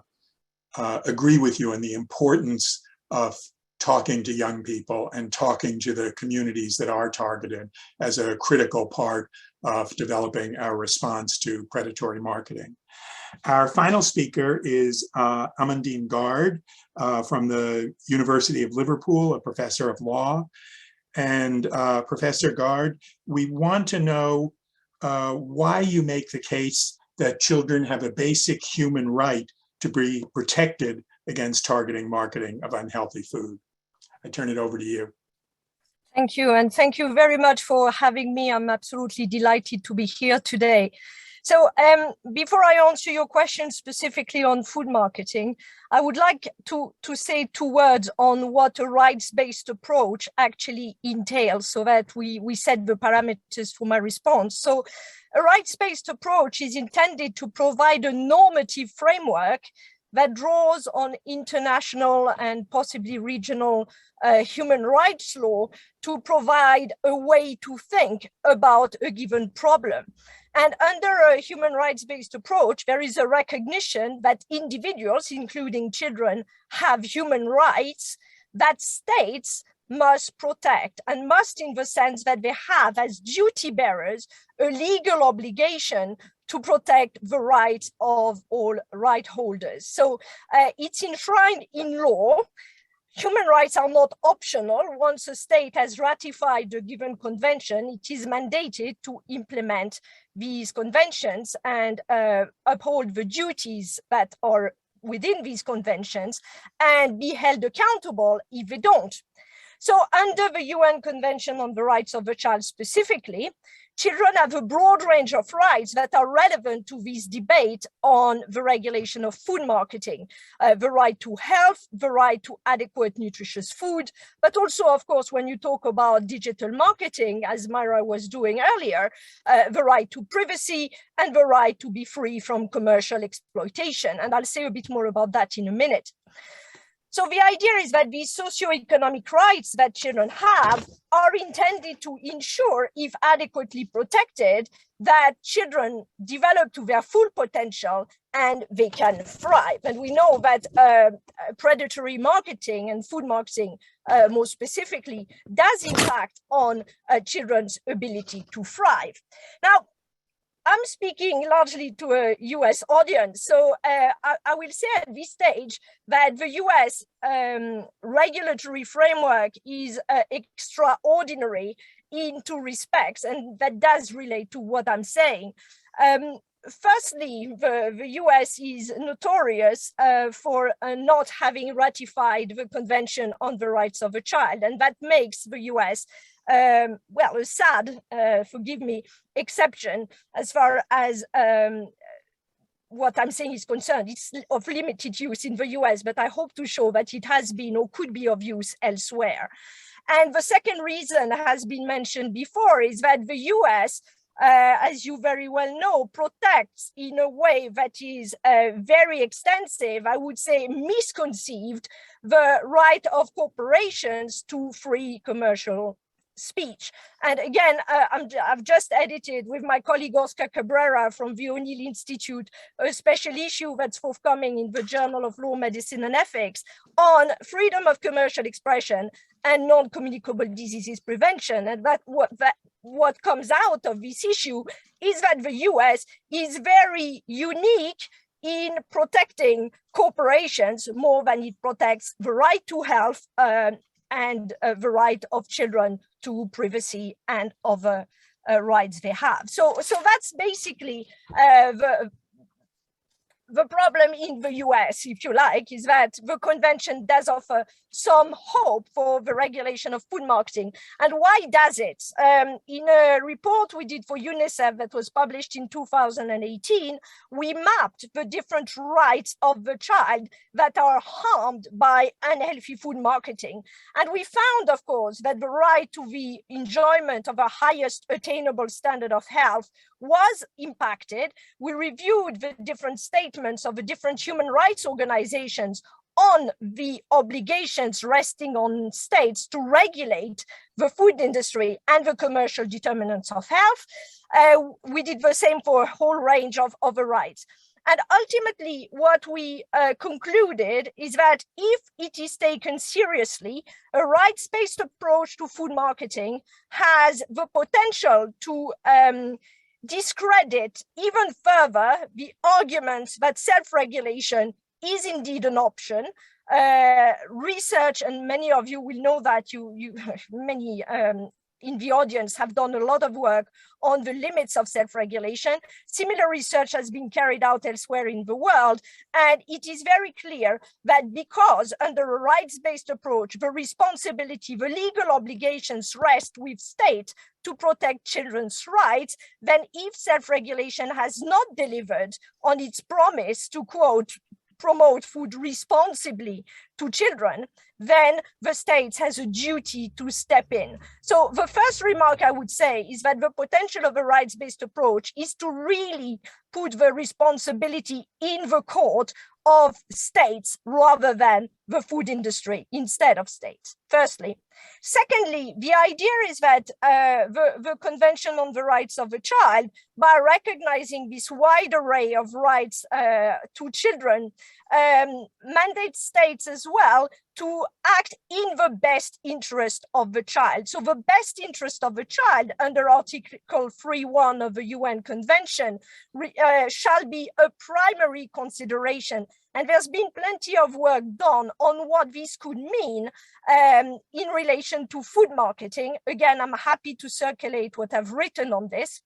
agree with you on the importance of talking to young people and talking to the communities that are targeted as a critical part of developing our response to predatory marketing. Our final speaker is Amandine Gard from the University of Liverpool, a professor of law. And Professor Gard, we want to know why you make the case that children have a basic human right to be protected against targeting marketing of unhealthy food. I turn it over to you. Thank you, and thank you very much for having me. I'm absolutely delighted to be here today. So before I answer your question specifically on food marketing, I would like to say 2 words on what a rights-based approach actually entails so that we set the parameters for my response. So a rights-based approach is intended to provide a normative framework that draws on international and possibly regional human rights law to provide a way to think about a given problem. And under a human rights-based approach, there is a recognition that individuals, including children, have human rights that states must protect, and must in the sense that they have as duty bearers a legal obligation to protect the rights of all right holders. So it's enshrined in law. Human rights are not optional. Once a state has ratified a given convention, it is mandated to implement these conventions and uphold the duties that are within these conventions and be held accountable if they don't. So under the UN Convention on the Rights of the Child specifically, children have a broad range of rights that are relevant to this debate on the regulation of food marketing. The right to health, the right to adequate nutritious food, but also, of course, when you talk about digital marketing, as Myra was doing earlier, the right to privacy and the right to be free from commercial exploitation. And I'll say a bit more about that in a minute. So the idea is that these socioeconomic rights that children have are intended to ensure, if adequately protected, that children develop to their full potential and they can thrive. And we know that predatory marketing and food marketing, more specifically, does impact on children's ability to thrive. Now, I'm speaking largely to a US audience, so I will say at this stage that the US regulatory framework is extraordinary in 2 respects, and that does relate to what I'm saying. Firstly, the US is notorious for not having ratified the Convention on the Rights of the Child, and that makes the US well, a sad, forgive me, exception as far as what I'm saying is concerned. It's of limited use in the US, but I hope to show that it has been or could be of use elsewhere. And the second reason has been mentioned before is that the US, as you very well know, protects in a way that is very extensive, I would say misconceived, the right of corporations to free commercial speech. And again, I've just edited with my colleague Oscar Cabrera from the O'Neill Institute a special issue that's forthcoming in the Journal of Law, Medicine and Ethics on freedom of commercial expression and non-communicable diseases prevention. And what comes out of this issue is that the US is very unique in protecting corporations more than it protects the right to health and the right of children to privacy and other rights they have. So that's basically the problem in the US, if you like, is that the convention does offer some hope for the regulation of food marketing. And why does it? In a report we did for UNICEF that was published in 2018, we mapped the different rights of the child that are harmed by unhealthy food marketing. And we found, of course, that the right to the enjoyment of a highest attainable standard of health was impacted. We reviewed the different statements of the different human rights organizations on the obligations resting on states to regulate the food industry and the commercial determinants of health. We did the same for a whole range of other rights. And ultimately, what we concluded is that if it is taken seriously, a rights-based approach to food marketing has the potential to discredit even further the arguments that self-regulation is indeed an option. Research, and many of you will know that many in the audience have done a lot of work on the limits of self-regulation. Similar research has been carried out elsewhere in the world, and it is very clear that because under a rights-based approach, the responsibility, the legal obligations rest with state to protect children's rights, then if self-regulation has not delivered on its promise to, quote, promote food responsibly to children, then the state has a duty to step in. So the first remark I would say is that the potential of a rights-based approach is to really put the responsibility in the court of states rather than the food industry instead of states, firstly. Secondly, the idea is that the Convention on the Rights of the Child, by recognizing this wide array of rights to children, mandates states as well to act in the best interest of the child. So the best interest of the child under Article 3.1 of the UN Convention shall be a primary consideration. And there's been plenty of work done on what this could mean in relation to food marketing. Again, I'm happy to circulate what I've written on this.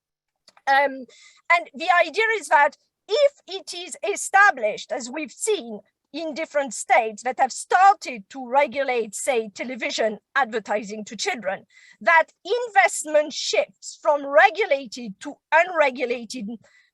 And the idea is that if it is established, as we've seen in different states that have started to regulate, say, television advertising to children, that investment shifts from regulated to unregulated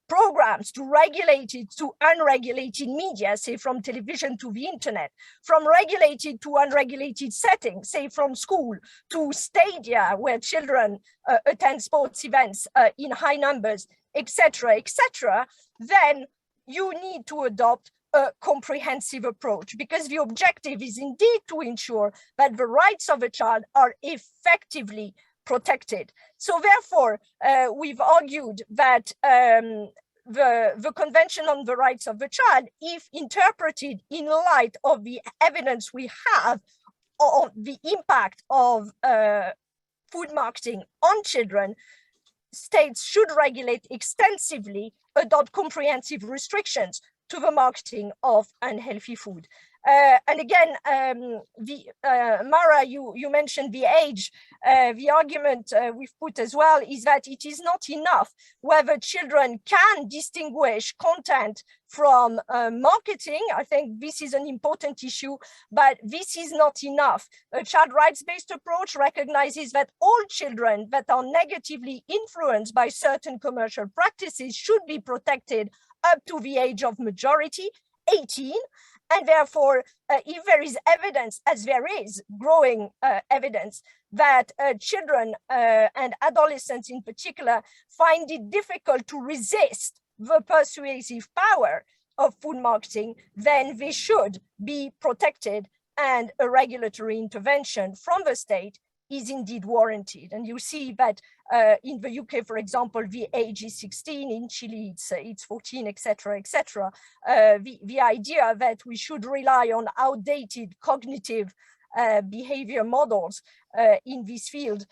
programs, to regulated to unregulated media, say from television to the internet, from regulated to unregulated settings, say from school to stadia where children attend sports events in high numbers, etc., then you need to adopt a comprehensive approach, because the objective is indeed to ensure that the rights of a child are effectively protected. So therefore, we've argued that the Convention on the Rights of the Child, if interpreted in light of the evidence we have on the impact of food marketing on children, states should regulate extensively, adopt comprehensive restrictions to the marketing of unhealthy food. And again, Mara, you mentioned the age. The argument we've put as well is that it is not enough whether children can distinguish content from marketing. I think this is an important issue, but this is not enough. A child rights-based approach recognizes that all children that are negatively influenced by certain commercial practices should be protected up to the age of majority, 18, and therefore, if there is evidence, as there is growing evidence, that children and adolescents in particular find it difficult to resist the persuasive power of food marketing, then they should be protected, and a regulatory intervention from the state is indeed warranted. And you see that in the UK, for example, the age is 16, in Chile it's 14, etc., etc. The idea that we should rely on outdated cognitive behavior models in this field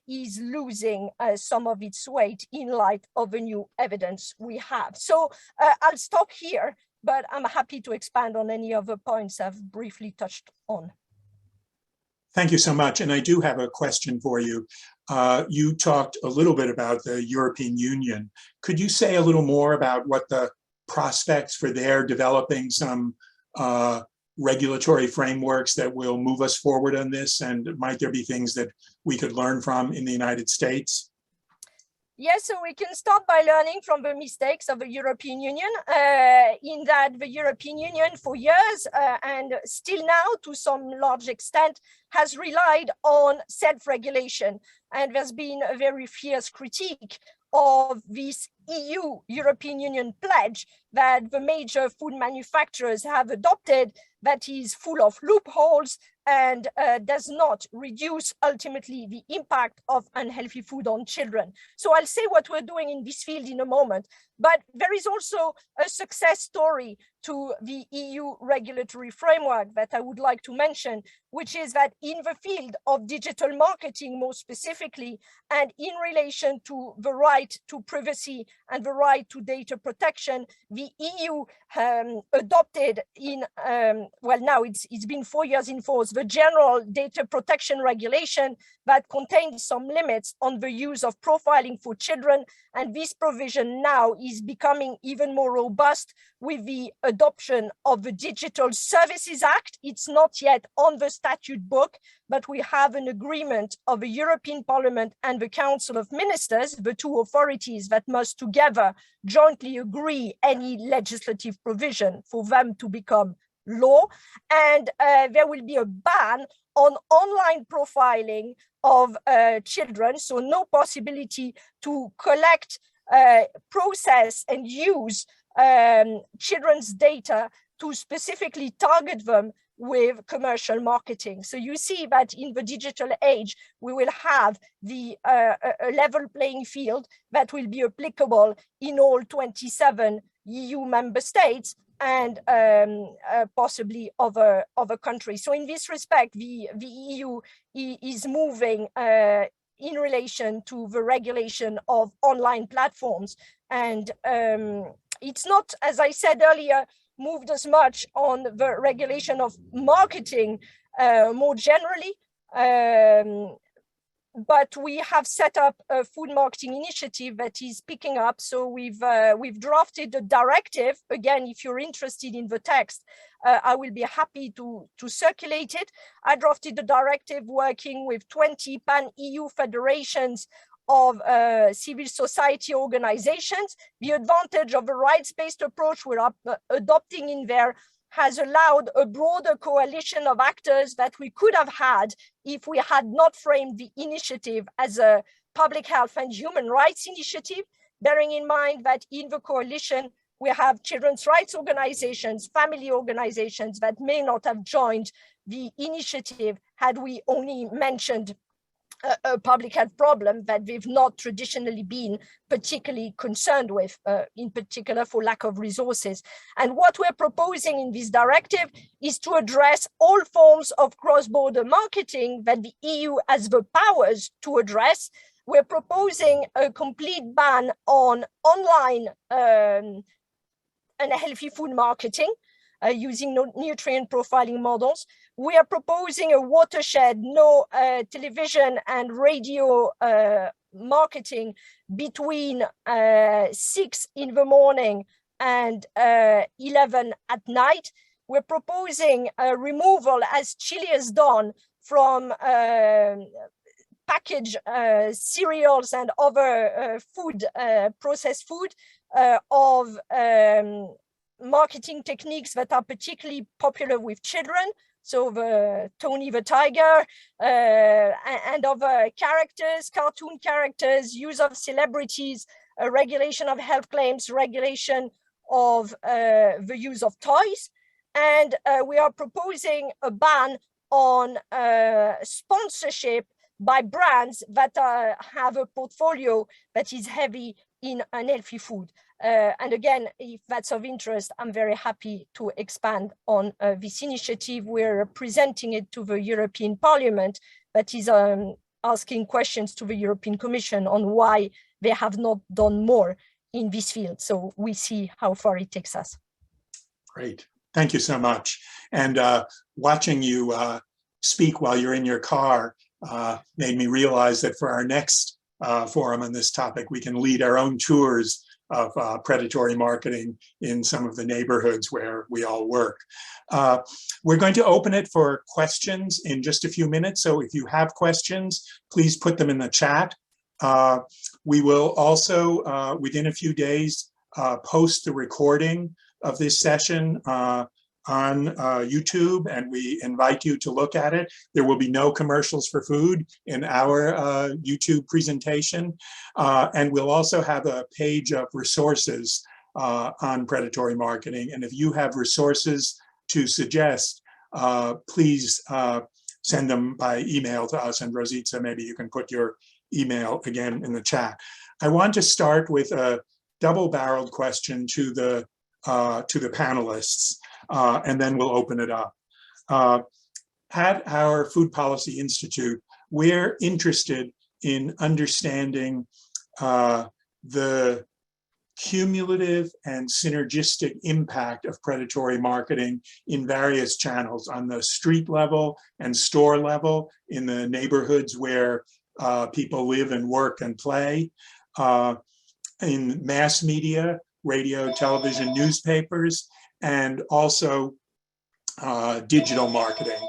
is losing some of its weight in light of the new evidence we have. So I'll stop here, but I'm happy to expand on any other points I've briefly touched on. Thank you so much. And I do have a question for you. You talked a little bit about the European Union. Could you say a little more about what the prospects for their developing some regulatory frameworks that will move us forward on this? And might there be things that we could learn from in the United States? Yes, so we can start by learning from the mistakes of the European Union, in that the European Union for years and still now to some large extent has relied on self-regulation. And there's been a very fierce critique of this European Union pledge that the major food manufacturers have adopted, that is full of loopholes and does not reduce ultimately the impact of unhealthy food on children. So I'll say what we're doing in this field in a moment, but there is also a success story to the EU regulatory framework that I would like to mention, which is that in the field of digital marketing more specifically, and in relation to the right to privacy and the right to data protection, the EU adopted in, well, now it's been 4 years in force, the General Data Protection Regulation that contains some limits on the use of profiling for children. And this provision now is becoming even more robust with the adoption of the Digital Services Act. It's not yet on the statute book, but we have an agreement of the European Parliament and the Council of Ministers, the two authorities that must together jointly agree any legislative provision for them to become law. And there will be a ban on online profiling of children, so no possibility to collect, process and use children's data to specifically target them with commercial marketing. So you see that in the digital age, we will have a level playing field that will be applicable in all 27 EU member states and possibly other countries. So in this respect, the EU is moving in relation to the regulation of online platforms. And it's not, as I said earlier, moved as much on the regulation of marketing more generally, but we have set up a food marketing initiative that is picking up. So we've drafted a directive. Again, if you're interested in the text, I will be happy to circulate it. I drafted a directive working with 20 pan-EU federations of civil society organizations. The advantage of the rights-based approach we're adopting in there has allowed a broader coalition of actors that we could have had if we had not framed the initiative as a public health and human rights initiative, bearing in mind that in the coalition, we have children's rights organizations, family organizations that may not have joined the initiative had we only mentioned a public health problem that they've not traditionally been particularly concerned with, in particular for lack of resources. And what we're proposing in this directive is to address all forms of cross-border marketing that the EU has the powers to address. We're proposing a complete ban on online unhealthy food marketing using nutrient profiling models. We are proposing a watershed, no television and radio marketing between 6 in the morning and 11 at night. We're proposing a removal, as Chile has done, from packaged cereals and other food, processed food, of marketing techniques that are particularly popular with children. So the Tony the Tiger and other characters, cartoon characters, use of celebrities, regulation of health claims, regulation of the use of toys. And we are proposing a ban on sponsorship by brands that have a portfolio that is heavy in unhealthy food. And again, if that's of interest, I'm very happy to expand on this initiative. We're presenting it to the European Parliament, that is asking questions to the European Commission on why they have not done more in this field. So we see how far it takes us. Great. Thank you so much. And watching you speak while you're in your car made me realize that for our next forum on this topic, we can lead our own tours of predatory marketing in some of the neighborhoods where we all work. We're going to open it for questions in just a few minutes. So if you have questions, please put them in the chat. We will also, within a few days, post the recording of this session on YouTube, and we invite you to look at it. There will be no commercials for food in our YouTube presentation. And we'll also have a page of resources on predatory marketing. And if you have resources to suggest, please send them by email to us. And Rosita, maybe you can put your email again in the chat. I want to start with a double-barreled question to the to the panelists, and then we'll open it up. At our Food Policy Institute, we're interested in understanding the cumulative and synergistic impact of predatory marketing in various channels, on the street level and store level, in the neighborhoods where people live and work and play, in mass media, radio, television, newspapers, and also digital marketing.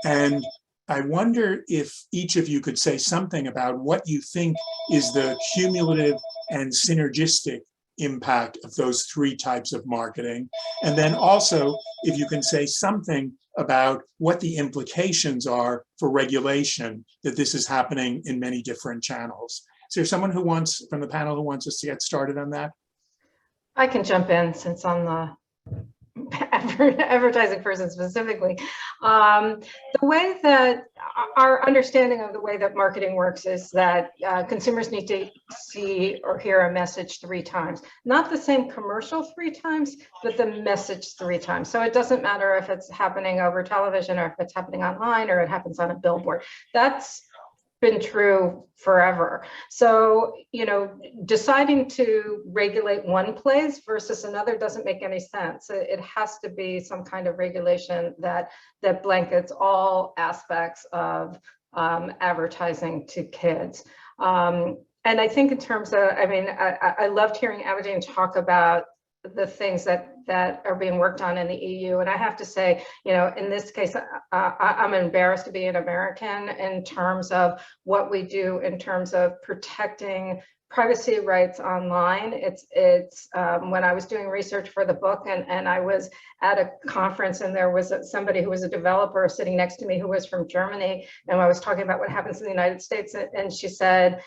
And I wonder if each of you could say something about what you think is the cumulative and synergistic impact of those three types of marketing. And then also, if you can say something about what the implications are for regulation, that this is happening in many different channels. Is there someone who wants, from the panel, who wants us to get started on that? I can jump in since I'm the advertising person specifically. The way that our understanding of the way that marketing works is that consumers need to see or hear a message 3 times, not the same commercial 3 times, but the message 3 times. So it doesn't matter if it's happening over television or if it's happening online or it happens on a billboard. That's been true forever. So, you know, deciding to regulate one place versus another doesn't make any sense. It has to be some kind of regulation that blankets all aspects of advertising to kids. And I think in terms of, I mean, I loved hearing Aberdeen talk about the things that are being worked on in the EU. And I have to say, you know, in this case, I'm embarrassed to be an American in terms of what we do in terms of protecting privacy rights online. It's when I was doing research for the book and I was at a conference and there was somebody who was a developer sitting next to me who was from Germany. And I was talking about what happens in the United States. And she said,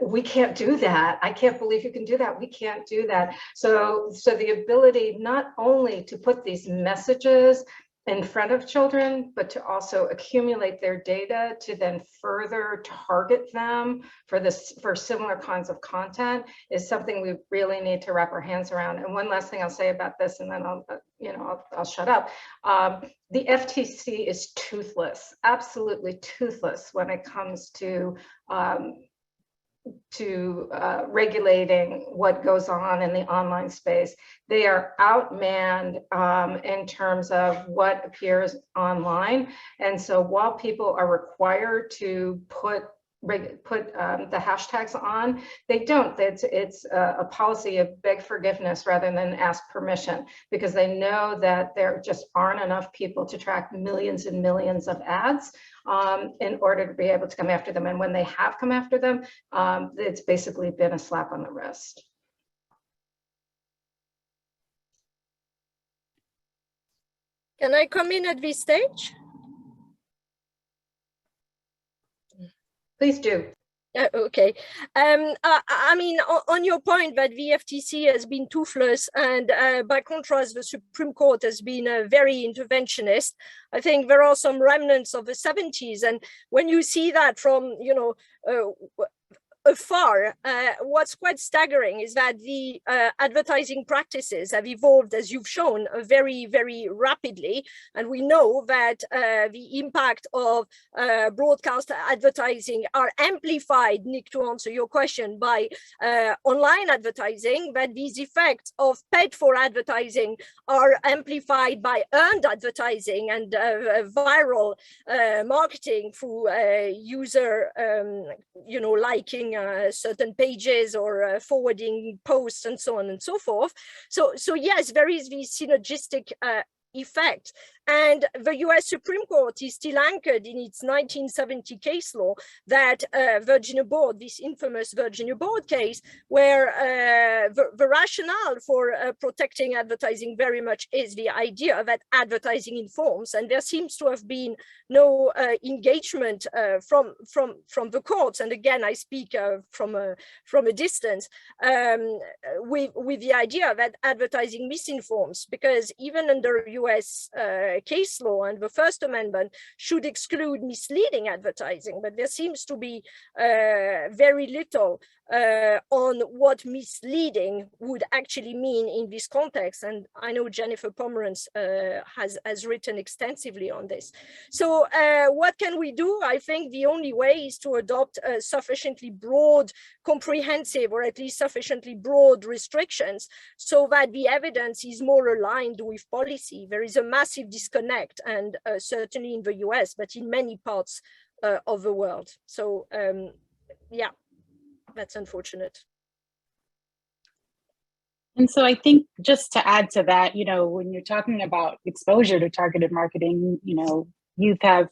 we can't do that. I can't believe you can do that. We can't do that. So the ability not only to put these messages in front of children, but to also accumulate their data to then further target them for similar kinds of content is something we really need to wrap our hands around. And one last thing I'll say about this, and then I'll shut up. The FTC is toothless, absolutely toothless when it comes to regulating what goes on in the online space. They are outmanned in terms of what appears online. And so while people are required to put the hashtags on, they don't. It's a policy of beg forgiveness rather than ask permission, because they know that there just aren't enough people to track millions and millions of ads in order to be able to come after them. And when they have come after them, it's basically been a slap on the wrist. Can I come in at this stage? Please do. Okay. I mean, on your point that the FTC has been toothless and by contrast, the Supreme Court has been very interventionist. I think there are some remnants of the 70s. And when you see that from, you know, afar, what's quite staggering is that the advertising practices have evolved, as you've shown, very, very rapidly. And we know that the impact of broadcast advertising are amplified, Nick, to answer your question, by online advertising, that these effects of paid-for advertising are amplified by earned advertising and viral marketing through user, you know, liking certain pages or forwarding posts and so on and so forth. So yes, there is this synergistic effect. And the US Supreme Court is still anchored in its 1970 case law that Virginia Board, this infamous Virginia Board case, where the rationale for protecting advertising very much is the idea that advertising informs, and there seems to have been no engagement from the courts. And again, I speak from a distance with the idea that advertising misinforms, because even under US case law and the First Amendment should exclude misleading advertising, but there seems to be very little on what misleading would actually mean in this context. And I know Jennifer Pomerantz has written extensively on this. So what can we do? I think the only way is to adopt sufficiently broad, comprehensive, or at least sufficiently broad restrictions so that the evidence is more aligned with policy. There is a massive disconnect, and certainly in the US, but in many parts of the world. So yeah, that's unfortunate. And so I think just to add to that, you know, when you're talking about exposure to targeted marketing, you know, youth have,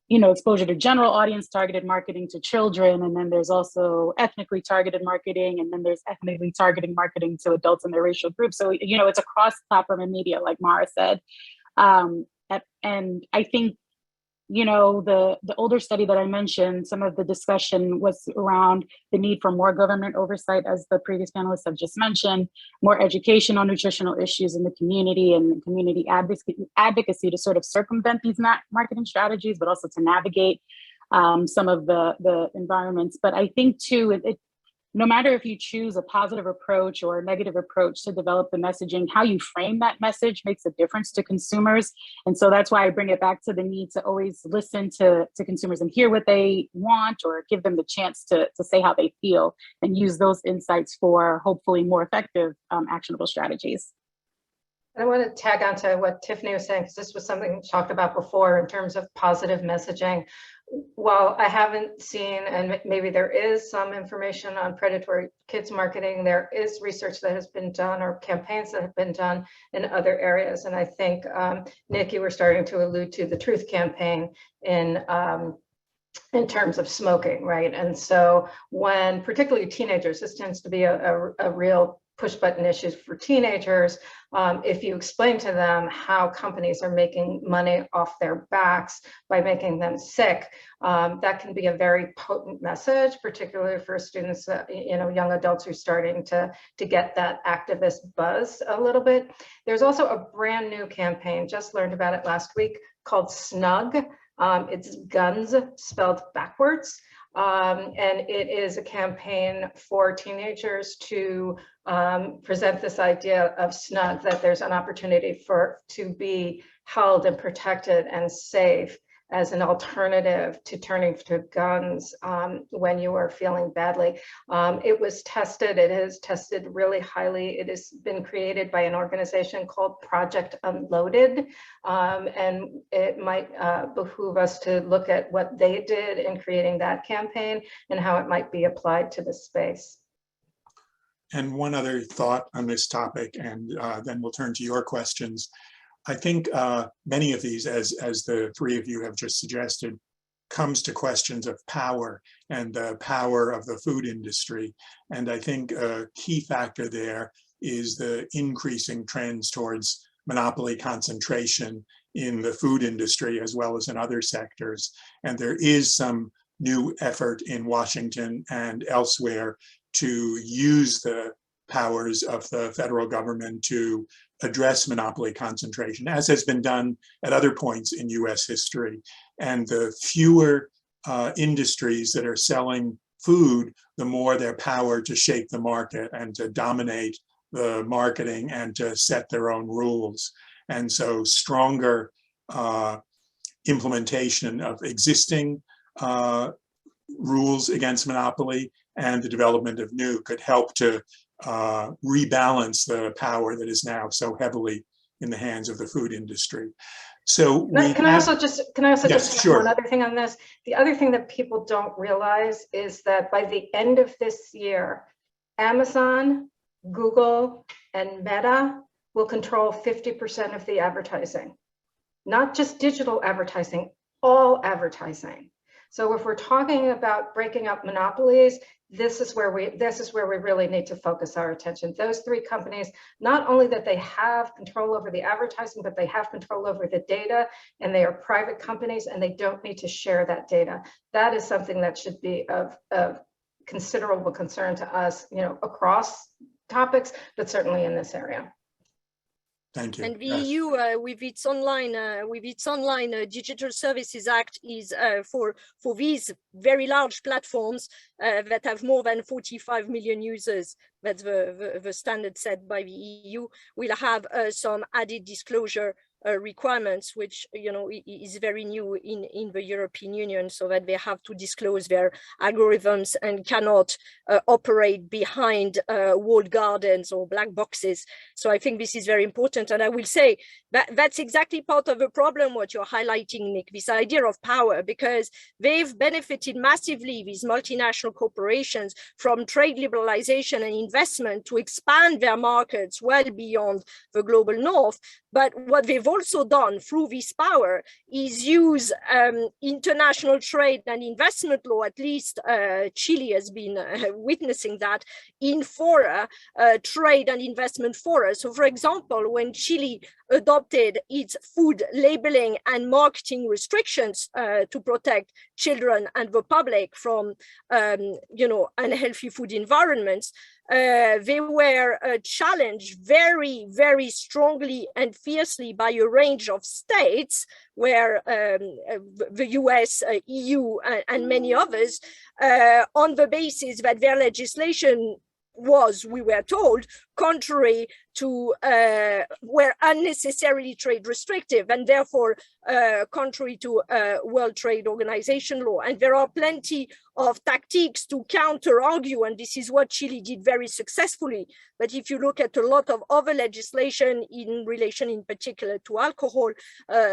you know, exposure to general audience targeted marketing to children. And then there's also ethnically targeted marketing. And then there's ethnically targeted marketing to adults in their racial groups. So, you know, it's across platform and media, like Mara said. And I think, you know, the older study that I mentioned, some of the discussion was around the need for more government oversight, as the previous panelists have just mentioned, more education on nutritional issues in the community and community advocacy to sort of circumvent these marketing strategies, but also to navigate some of the environments. But I think too, no matter if you choose a positive approach or a negative approach to develop the messaging, how you frame that message makes a difference to consumers. And so that's why I bring it back to the need to always listen to consumers and hear what they want, or give them the chance to say how they feel, and use those insights for hopefully more effective actionable strategies. I want to tag on to what Tiffany was saying, because this was something we talked about before in terms of positive messaging. While I haven't seen, and maybe there is some information on predatory kids marketing, there is research that has been done, or campaigns that have been done in other areas. And I think, Nick, you were starting to allude to the Truth campaign in terms of smoking, right? And so when particularly teenagers, this tends to be a real push button issues for teenagers. If you explain to them how companies are making money off their backs by making them sick, that can be a very potent message, particularly for students, you know, young adults who are starting to get that activist buzz a little bit. There's also a brand new campaign, just learned about it last week, called Snug. It's guns spelled backwards. And it is a campaign for teenagers to present this idea of snug, that there's an opportunity to be held and protected and safe as an alternative to turning to guns when you are feeling badly. It was tested, it is tested really highly. It has been created by an organization called Project Unloaded. And it might behoove us to look at what they did in creating that campaign and how it might be applied to this space. And one other thought on this topic, and then we'll turn to your questions. I think many of these, as the three of you have just suggested, comes to questions of power and the power of the food industry. And I think a key factor there is the increasing trends towards monopoly concentration in the food industry as well as in other sectors. And there is some new effort in Washington and elsewhere to use the powers of the federal government to address monopoly concentration, as has been done at other points in US history. And the fewer industries that are selling food, the more their power to shape the market and to dominate the marketing and to set their own rules. And so stronger implementation of existing rules against monopoly and the development of new could help to rebalance the power that is now so heavily in the hands of the food industry. So can I also just sure. one other thing on this? The other thing that people don't realize is that by the end of this year, Amazon, Google, and Meta will control 50% of the advertising, not just digital advertising, all advertising. So if we're talking about breaking up monopolies, this is where we really need to focus our attention. Those three companies, not only that they have control over the advertising, but they have control over the data, and they are private companies, and they don't need to share that data. That is something that should be of considerable concern to us, you know, across topics, but certainly in this area. Thank you. And the Yes. EU, with its online Digital Services Act, is for these very large platforms that have more than 45 million users. That's the standard set by the EU. Will have some added disclosure requirements, which is very new in the European Union, so that they have to disclose their algorithms and cannot operate behind walled gardens or black boxes. So I think this is very important, and I will say that that's exactly part of the problem what you're highlighting, Nick, this idea of power, because they've benefited massively, these multinational corporations, from trade liberalization and investment to expand their markets well beyond the global north. But what they've also done through this power is use international trade and investment law, at least Chile has been witnessing that, in fora, trade and investment fora. So for example, when Chile adopted its food labeling and marketing restrictions to protect children and the public from unhealthy food environments, they were challenged very, very strongly and fiercely by a range of states where the US, EU, and many others, on the basis that their legislation was, we were told, contrary to, were unnecessarily trade restrictive, and therefore contrary to World Trade Organization law. And there are plenty of tactics to counter argue, and this is what Chile did very successfully. But if you look at a lot of other legislation in relation in particular to alcohol,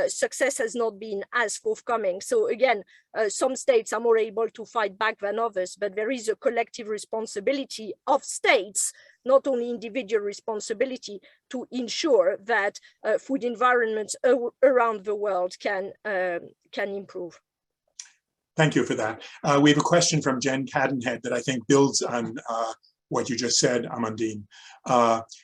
success has not been as forthcoming. So again, some states are more able to fight back than others, but there is a collective responsibility of states, not only individual responsibility, to ensure that food environments around the world can improve. Thank you for that. We have a question from Jen Cadenhead that I think builds on what you just said, Amandine.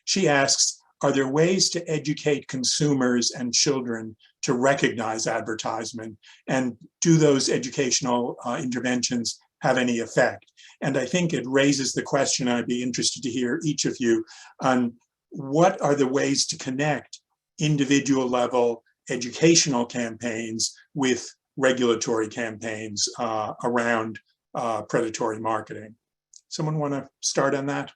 She asks, are there ways to educate consumers and children to recognize advertisement? And do those educational interventions have any effect? And I think it raises the question, I'd be interested to hear each of you, on what are the ways to connect individual level educational campaigns with regulatory campaigns around predatory marketing. Someone want to start on that?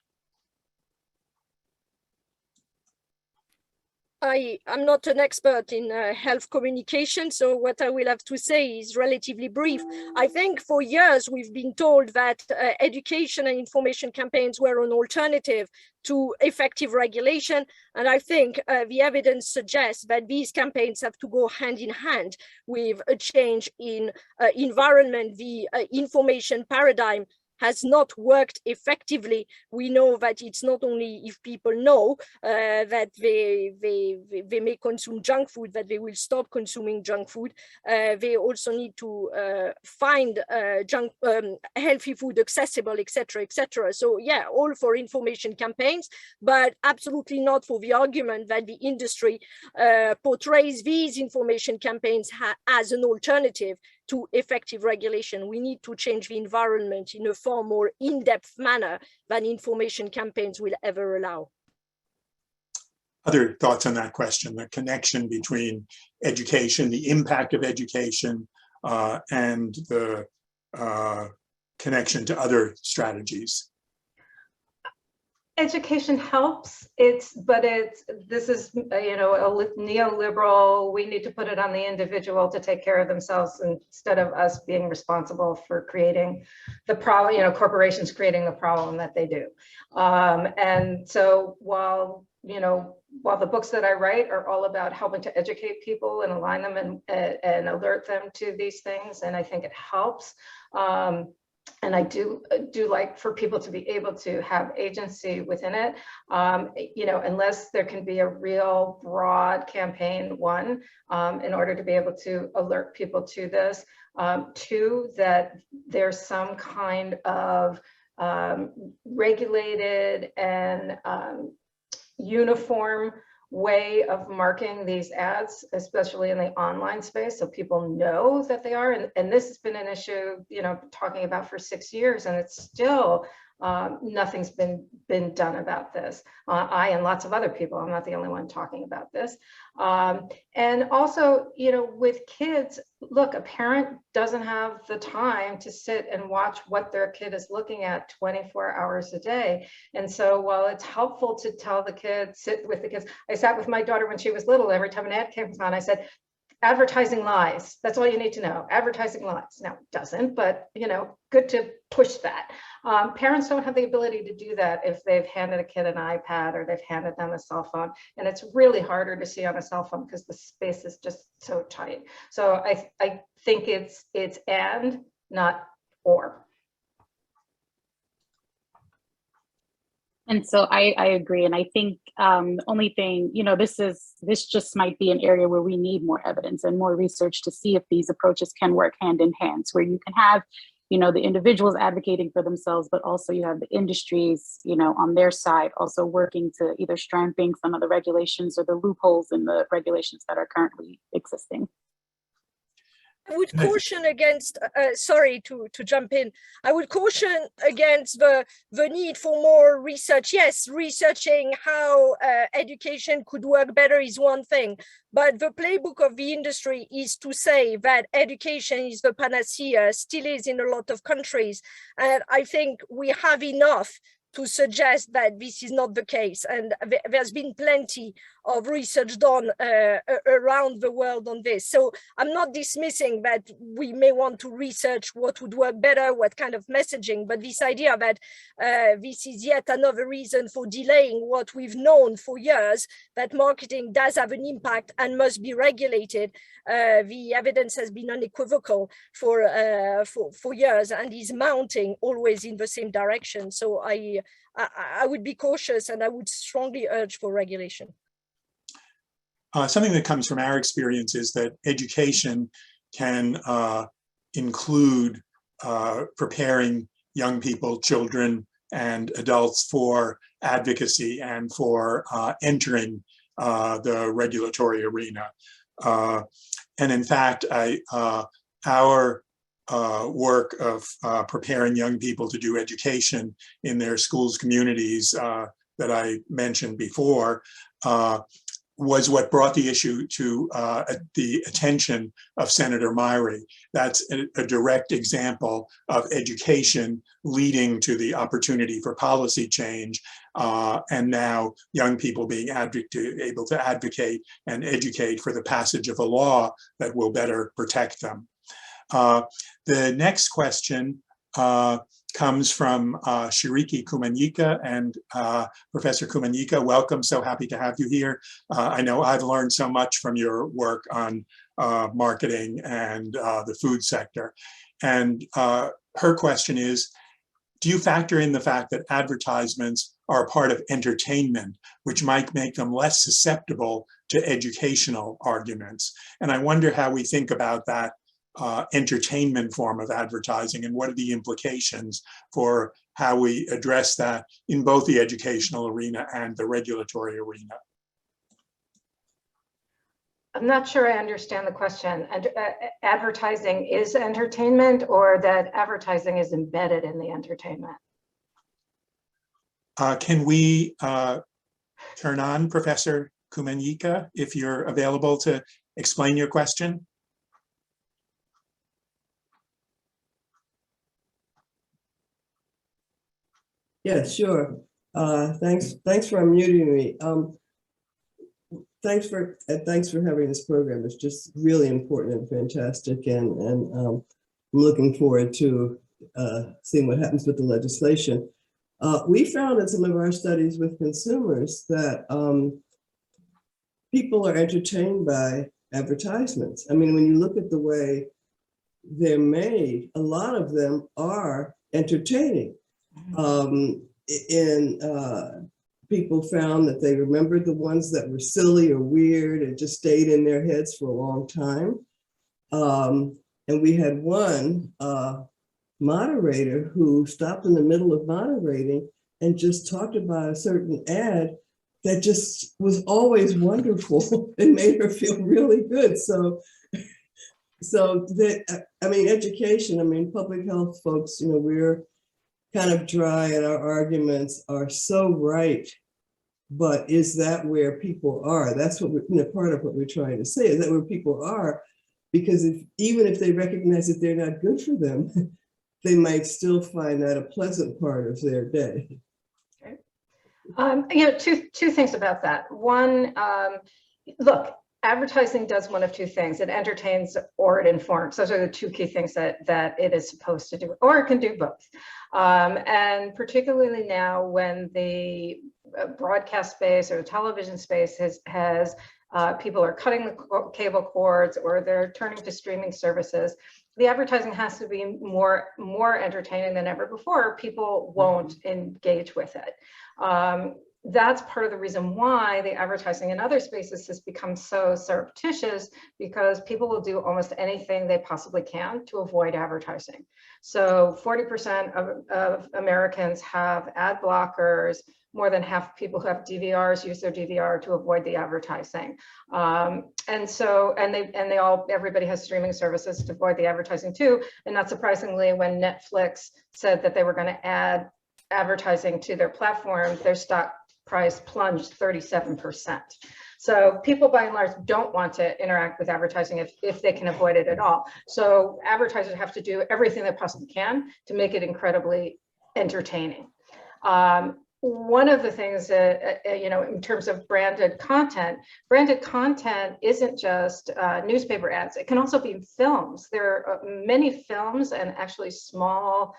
I'm not an expert in health communication, so what I will have to say is relatively brief. I think for years we've been told that education and information campaigns were an alternative to effective regulation, and I think the evidence suggests that these campaigns have to go hand in hand with a change in environment. The information paradigm has not worked effectively. We know that it's not only if people know that they may consume junk food, that they will stop consuming junk food. They also need to find healthy food accessible, etc., etc. So yeah, all for information campaigns, but absolutely not for the argument that the industry portrays these information campaigns as an alternative to effective regulation. We need to change the environment in a far more in-depth manner than information campaigns will ever allow. Other thoughts on that question, the connection between education, the impact of education, and the connection to other strategies? Education helps. This is a neoliberal. We need to put it on the individual to take care of themselves instead of us being responsible for creating the problem. Corporations creating the problem that they do. And so while the books that I write are all about helping to educate people and align them and alert them to these things, and I think it helps. And I do like for people to be able to have agency within it, unless there can be a real broad campaign, one, in order to be able to alert people to this. Two, that there's some kind of regulated and uniform way of marking these ads, especially in the online space, so people know that they are. And this has been an issue, talking about for 6 years, and it's still Nothing's been done about this. I and lots of other people, I'm not the only one talking about this. And also, you know, with kids, look, a parent doesn't have the time to sit and watch what their kid is looking at 24 hours a day. And so while it's helpful to tell the kids, sit with the kids, I sat with my daughter when she was little, every time an ad came on, I said, advertising lies. That's all you need to know. Advertising lies. Now, it doesn't, but, you know, good to push that. Parents don't have the ability to do that if they've handed a kid an iPad or they've handed them a cell phone. And it's really harder to see on a cell phone because the space is just so tight. So I think it's and, not or. And so I agree. And I think the only thing, you know, this just might be an area where we need more evidence and more research to see if these approaches can work hand in hand, where you can have, you know, the individuals advocating for themselves, but also you have the industries, you know, on their side also working to either strengthen some of the regulations or the loopholes in the regulations that are currently existing. I would caution against, sorry to jump in, I would caution against the need for more research. Yes, researching how education could work better is one thing, but the playbook of the industry is to say that education is the panacea, still is in a lot of countries. And I think we have enough to suggest that this is not the case. And there's been plenty of research done around the world on this. So I'm not dismissing that we may want to research what would work better, what kind of messaging, but this idea that this is yet another reason for delaying what we've known for years, that marketing does have an impact and must be regulated. The evidence has been unequivocal for years and is mounting always in the same direction. So I would be cautious and I would strongly urge for regulation. Something that comes from our experience is that education can include preparing young people, children, and adults for advocacy and for entering the regulatory arena. And in fact, our work of preparing young people to do education in their schools, communities that I mentioned before, was what brought the issue to the attention of Senator Myrie. That's a direct example of education leading to the opportunity for policy change, and now young people being able to advocate and educate for the passage of a law that will better protect them. The next question comes from Shiriki Kumanyika, and Professor Kumanyika, welcome, so happy to have you here. I know I've learned so much from your work on marketing and the food sector. And her question is, do you factor in the fact that advertisements are a part of entertainment, which might make them less susceptible to educational arguments? And I wonder how we think about that entertainment form of advertising and what are the implications for how we address that in both the educational arena and the regulatory arena. I'm not sure I understand the question. And advertising is entertainment, or that advertising is embedded in the entertainment? Can we turn on Professor Kumanyika if you're available to explain your question? Yeah, sure. Thanks for unmuting me. Thanks for having this program. It's just really important and fantastic, and I'm looking forward to seeing what happens with the legislation. We found in some of our studies with consumers that people are entertained by advertisements. I mean, when you look at the way they're made, a lot of them are entertaining. People found that they remembered the ones that were silly or weird and just stayed in their heads for a long time. And we had one moderator who stopped in the middle of moderating and just talked about a certain ad that just was always wonderful and made her feel really good. So that, I mean, education, I mean, public health folks, you know, we're kind of dry and our arguments are so right. But is that where people are? That's what part of what we're trying to say, is that where people are? Because even if they recognize that they're not good for them, they might still find that a pleasant part of their day. Two things about that. One, look, advertising does one of two things. It entertains or it informs. Those are the two key things that it is supposed to do, or it can do both. And particularly now when the broadcast space or the television space has people are cutting the cable cords or they're turning to streaming services, the advertising has to be more entertaining than ever before. People won't engage with it. That's part of the reason why the advertising in other spaces has become so surreptitious, because people will do almost anything they possibly can to avoid advertising. So 40% of Americans have ad blockers. More than half of people who have DVRs use their DVR to avoid the advertising. Everybody has streaming services to avoid the advertising too. And not surprisingly, when Netflix said that they were going to add advertising to their platform, their stock price plunged 37%. So people by and large don't want to interact with advertising if they can avoid it at all. So advertisers have to do everything they possibly can to make it incredibly entertaining. One of the things that, in terms of branded content isn't just newspaper ads. It can also be films. There are many films and actually small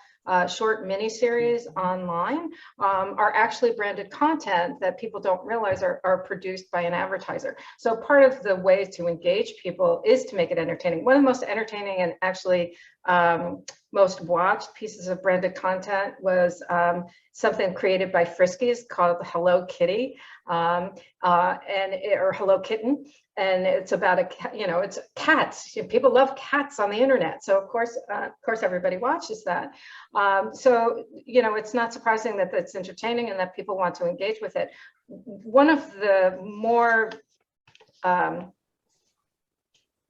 short miniseries online are actually branded content that people don't realize are produced by an advertiser. So part of the way to engage people is to make it entertaining. One of the most entertaining and actually most watched pieces of branded content was something created by Friskies called Hello Kitty or Hello Kitten. And it's about it's cats. People love cats on the internet. So of course everybody watches that. So, it's not surprising that it's entertaining and that people want to engage with it. One of the more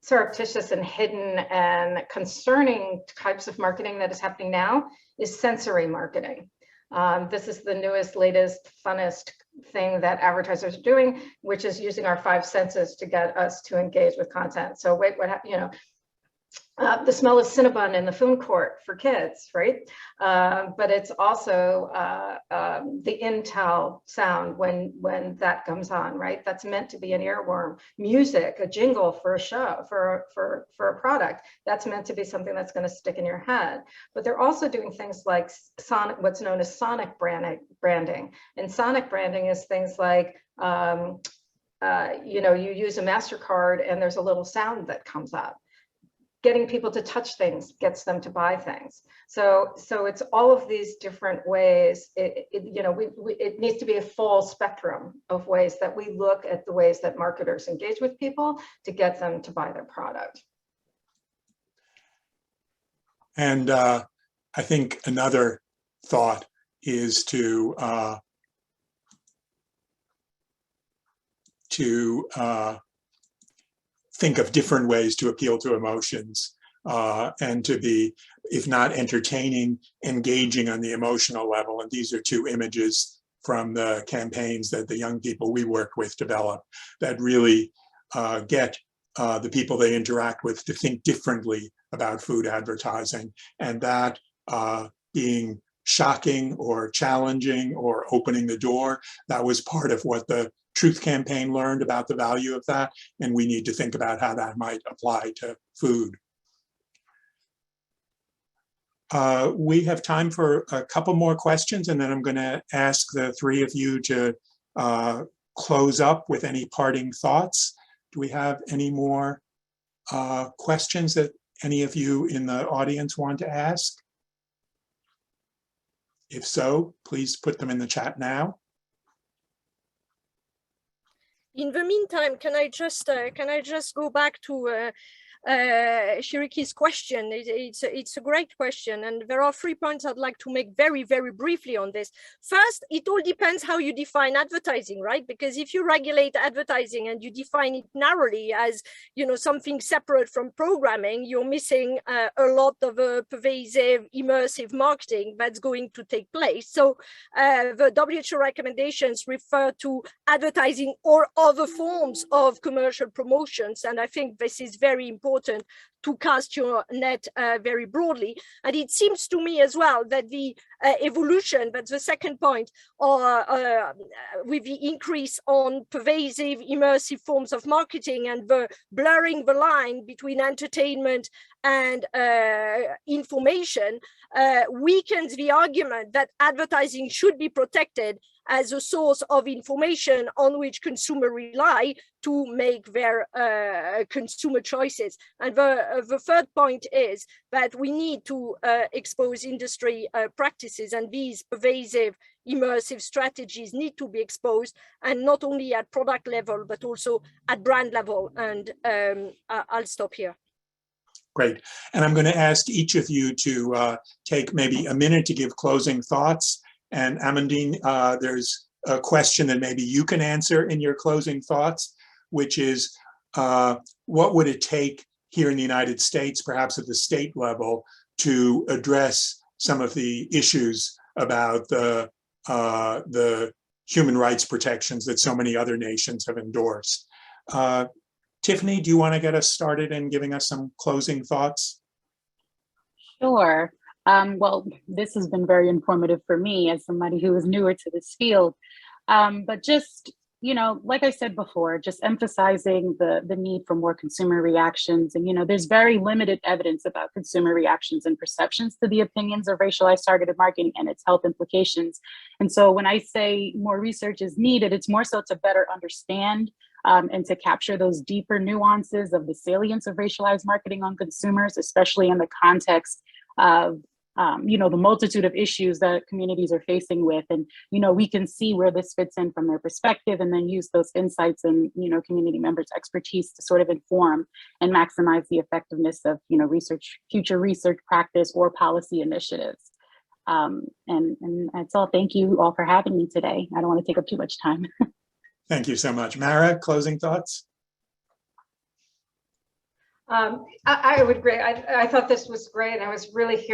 surreptitious and hidden and concerning types of marketing that is happening now is sensory marketing. This is the newest, latest, funnest thing that advertisers are doing, which is using our 5 senses to get us to engage with content. So the smell of Cinnabon in the food court for kids, right? But it's also the Intel sound when that comes on, right? That's meant to be an earworm. Music, a jingle for a show, for a product, that's meant to be something that's going to stick in your head. But they're also doing things like what's known as sonic branding. And sonic branding is things like you use a MasterCard and there's a little sound that comes up. Getting people to touch things gets them to buy things. So it's all of these different ways. It needs to be a full spectrum of ways that we look at the ways that marketers engage with people to get them to buy their product. And I think another thought is to think of different ways to appeal to emotions and to be, if not entertaining, engaging on the emotional level. And these are 2 images from the campaigns that the young people we work with develop that really get the people they interact with to think differently about food advertising, and that being shocking or challenging or opening the door, that was part of what the Truth Campaign learned about the value of that, and we need to think about how that might apply to food. We have time for a couple more questions, and then I'm going to ask the 3 of you to close up with any parting thoughts. Do we have any more questions that any of you in the audience want to ask? If so, please put them in the chat now. In the meantime, can I just go back to Shiriki's question. It's a great question. And there are 3 points I'd like to make very, very briefly on this. First, it all depends how you define advertising, right? Because if you regulate advertising and you define it narrowly as, something separate from programming, you're missing a lot of pervasive, immersive marketing that's going to take place. So the WHO recommendations refer to advertising or other forms of commercial promotions. And I think this is very important to cast your net very broadly. And it seems to me as well that the evolution, that's the second point, with the increase on pervasive, immersive forms of marketing and the blurring the line between entertainment and information, weakens the argument that advertising should be protected as a source of information on which consumers rely to make their consumer choices. And the third point is that we need to expose industry practices, and these pervasive, immersive strategies need to be exposed, and not only at product level, but also at brand level. And I'll stop here. Great. And I'm going to ask each of you to take maybe a minute to give closing thoughts. And Amandine, there's a question that maybe you can answer in your closing thoughts, which is, what would it take here in the United States, perhaps at the state level, to address some of the issues about the human rights protections that so many other nations have endorsed? Tiffany, do you want to get us started in giving us some closing thoughts? Sure. Well, this has been very informative for me as somebody who is newer to this field. But just, like I said before, just emphasizing the need for more consumer reactions. And, there's very limited evidence about consumer reactions and perceptions to the opinions of racialized targeted marketing and its health implications. And so when I say more research is needed, it's more so to better understand and to capture those deeper nuances of the salience of racialized marketing on consumers, especially in the context of the multitude of issues that communities are facing with. And, we can see where this fits in from their perspective, and then use those insights and, community members' expertise to sort of inform and maximize the effectiveness of, future research practice or policy initiatives. And that's all. Thank you all for having me today. I don't want to take up too much time. Thank you so much. Mara, closing thoughts? I would agree. I thought this was great, and it was really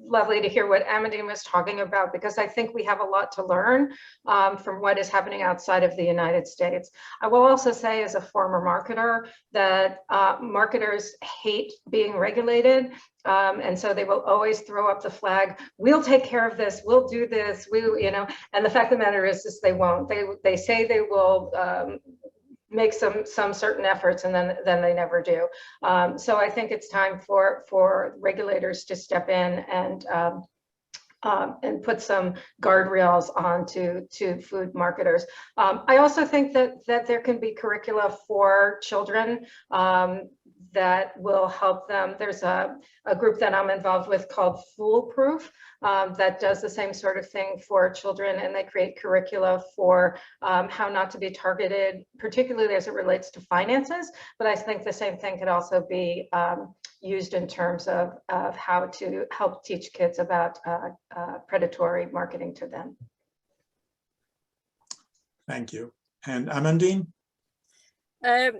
lovely to hear what Amandine was talking about, because I think we have a lot to learn from what is happening outside of the United States. I will also say, as a former marketer, that marketers hate being regulated. And so they will always throw up the flag. We'll take care of this. We'll do this. And the fact of the matter is they won't. They say they will make some certain efforts, and then they never do. So I think it's time for regulators to step in and put some guardrails onto food marketers. I also think that there can be curricula for children that will help them. There's a group that I'm involved with called Foolproof that does the same sort of thing for children, and they create curricula for how not to be targeted, particularly as it relates to finances. But I think the same thing could also be used in terms of how to help teach kids about predatory marketing to them. Thank you. And Amandine?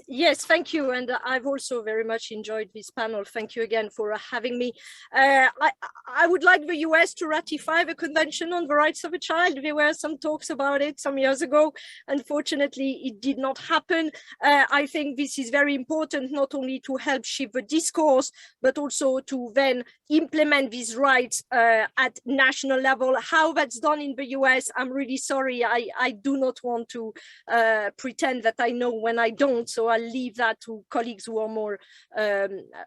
Yes, thank you. And I've also very much enjoyed this panel. Thank you again for having me. I would like the US to ratify the Convention on the Rights of the Child. There were some talks about it some years ago. Unfortunately, it did not happen. I think this is very important, not only to help shift the discourse, but also to then implement these rights at national level. How that's done in the US, I'm really sorry. I do not want to pretend that I know when I don't. So I'll leave that to colleagues who are more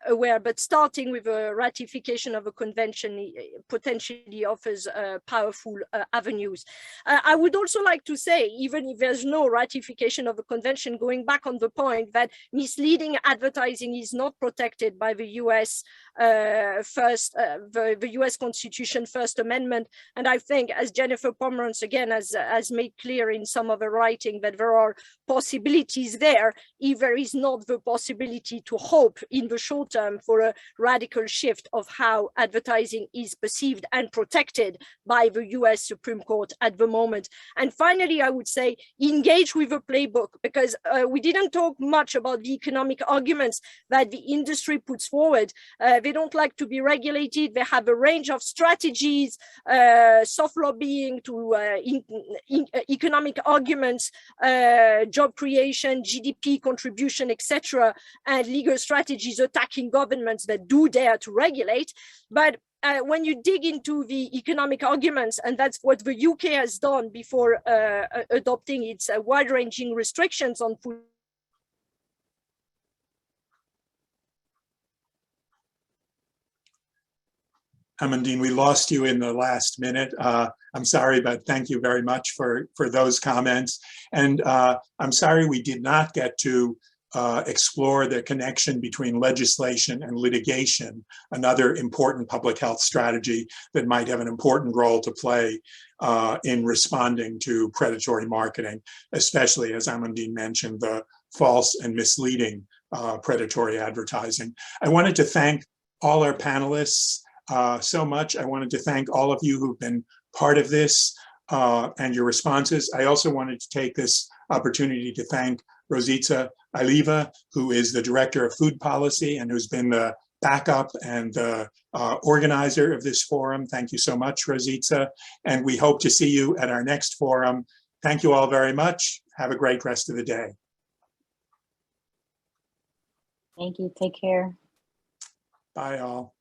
aware. But starting with a ratification of a convention potentially offers powerful avenues. I would also like to say, even if there's no ratification of a convention, going back on the point that misleading advertising is not protected by the US the US Constitution First Amendment. And I think, as Jennifer Pomerantz again has made clear in some of her writing, that there are possibilities there. wonder if there is not the possibility to hope in the short term for a radical shift of how advertising is perceived and protected by the US Supreme Court at the moment. And finally, I would say engage with the playbook, because we didn't talk much about the economic arguments that the industry puts forward. They don't like to be regulated. They have a range of strategies, soft lobbying to economic arguments, job creation, GDP contribution, etc., and legal strategies attacking governments that do dare to regulate. But when you dig into the economic arguments, and that's what the UK has done before adopting its wide-ranging restrictions on food. Amandine, we lost you in the last minute. I'm sorry, but thank you very much for those comments. And I'm sorry we did not get to explore the connection between legislation and litigation, another important public health strategy that might have an important role to play in responding to predatory marketing, especially, as Amandine mentioned, the false and misleading predatory advertising. I wanted to thank all our panelists so much. I wanted to thank all of you who've been part of this and your responses. I also wanted to take this opportunity to thank Rosita Aliva, who is the Director of Food Policy and who's been the backup and the organizer of this forum. Thank you so much, Rosita. And we hope to see you at our next forum. Thank you all very much. Have a great rest of the day. Thank you. Take care. Bye all.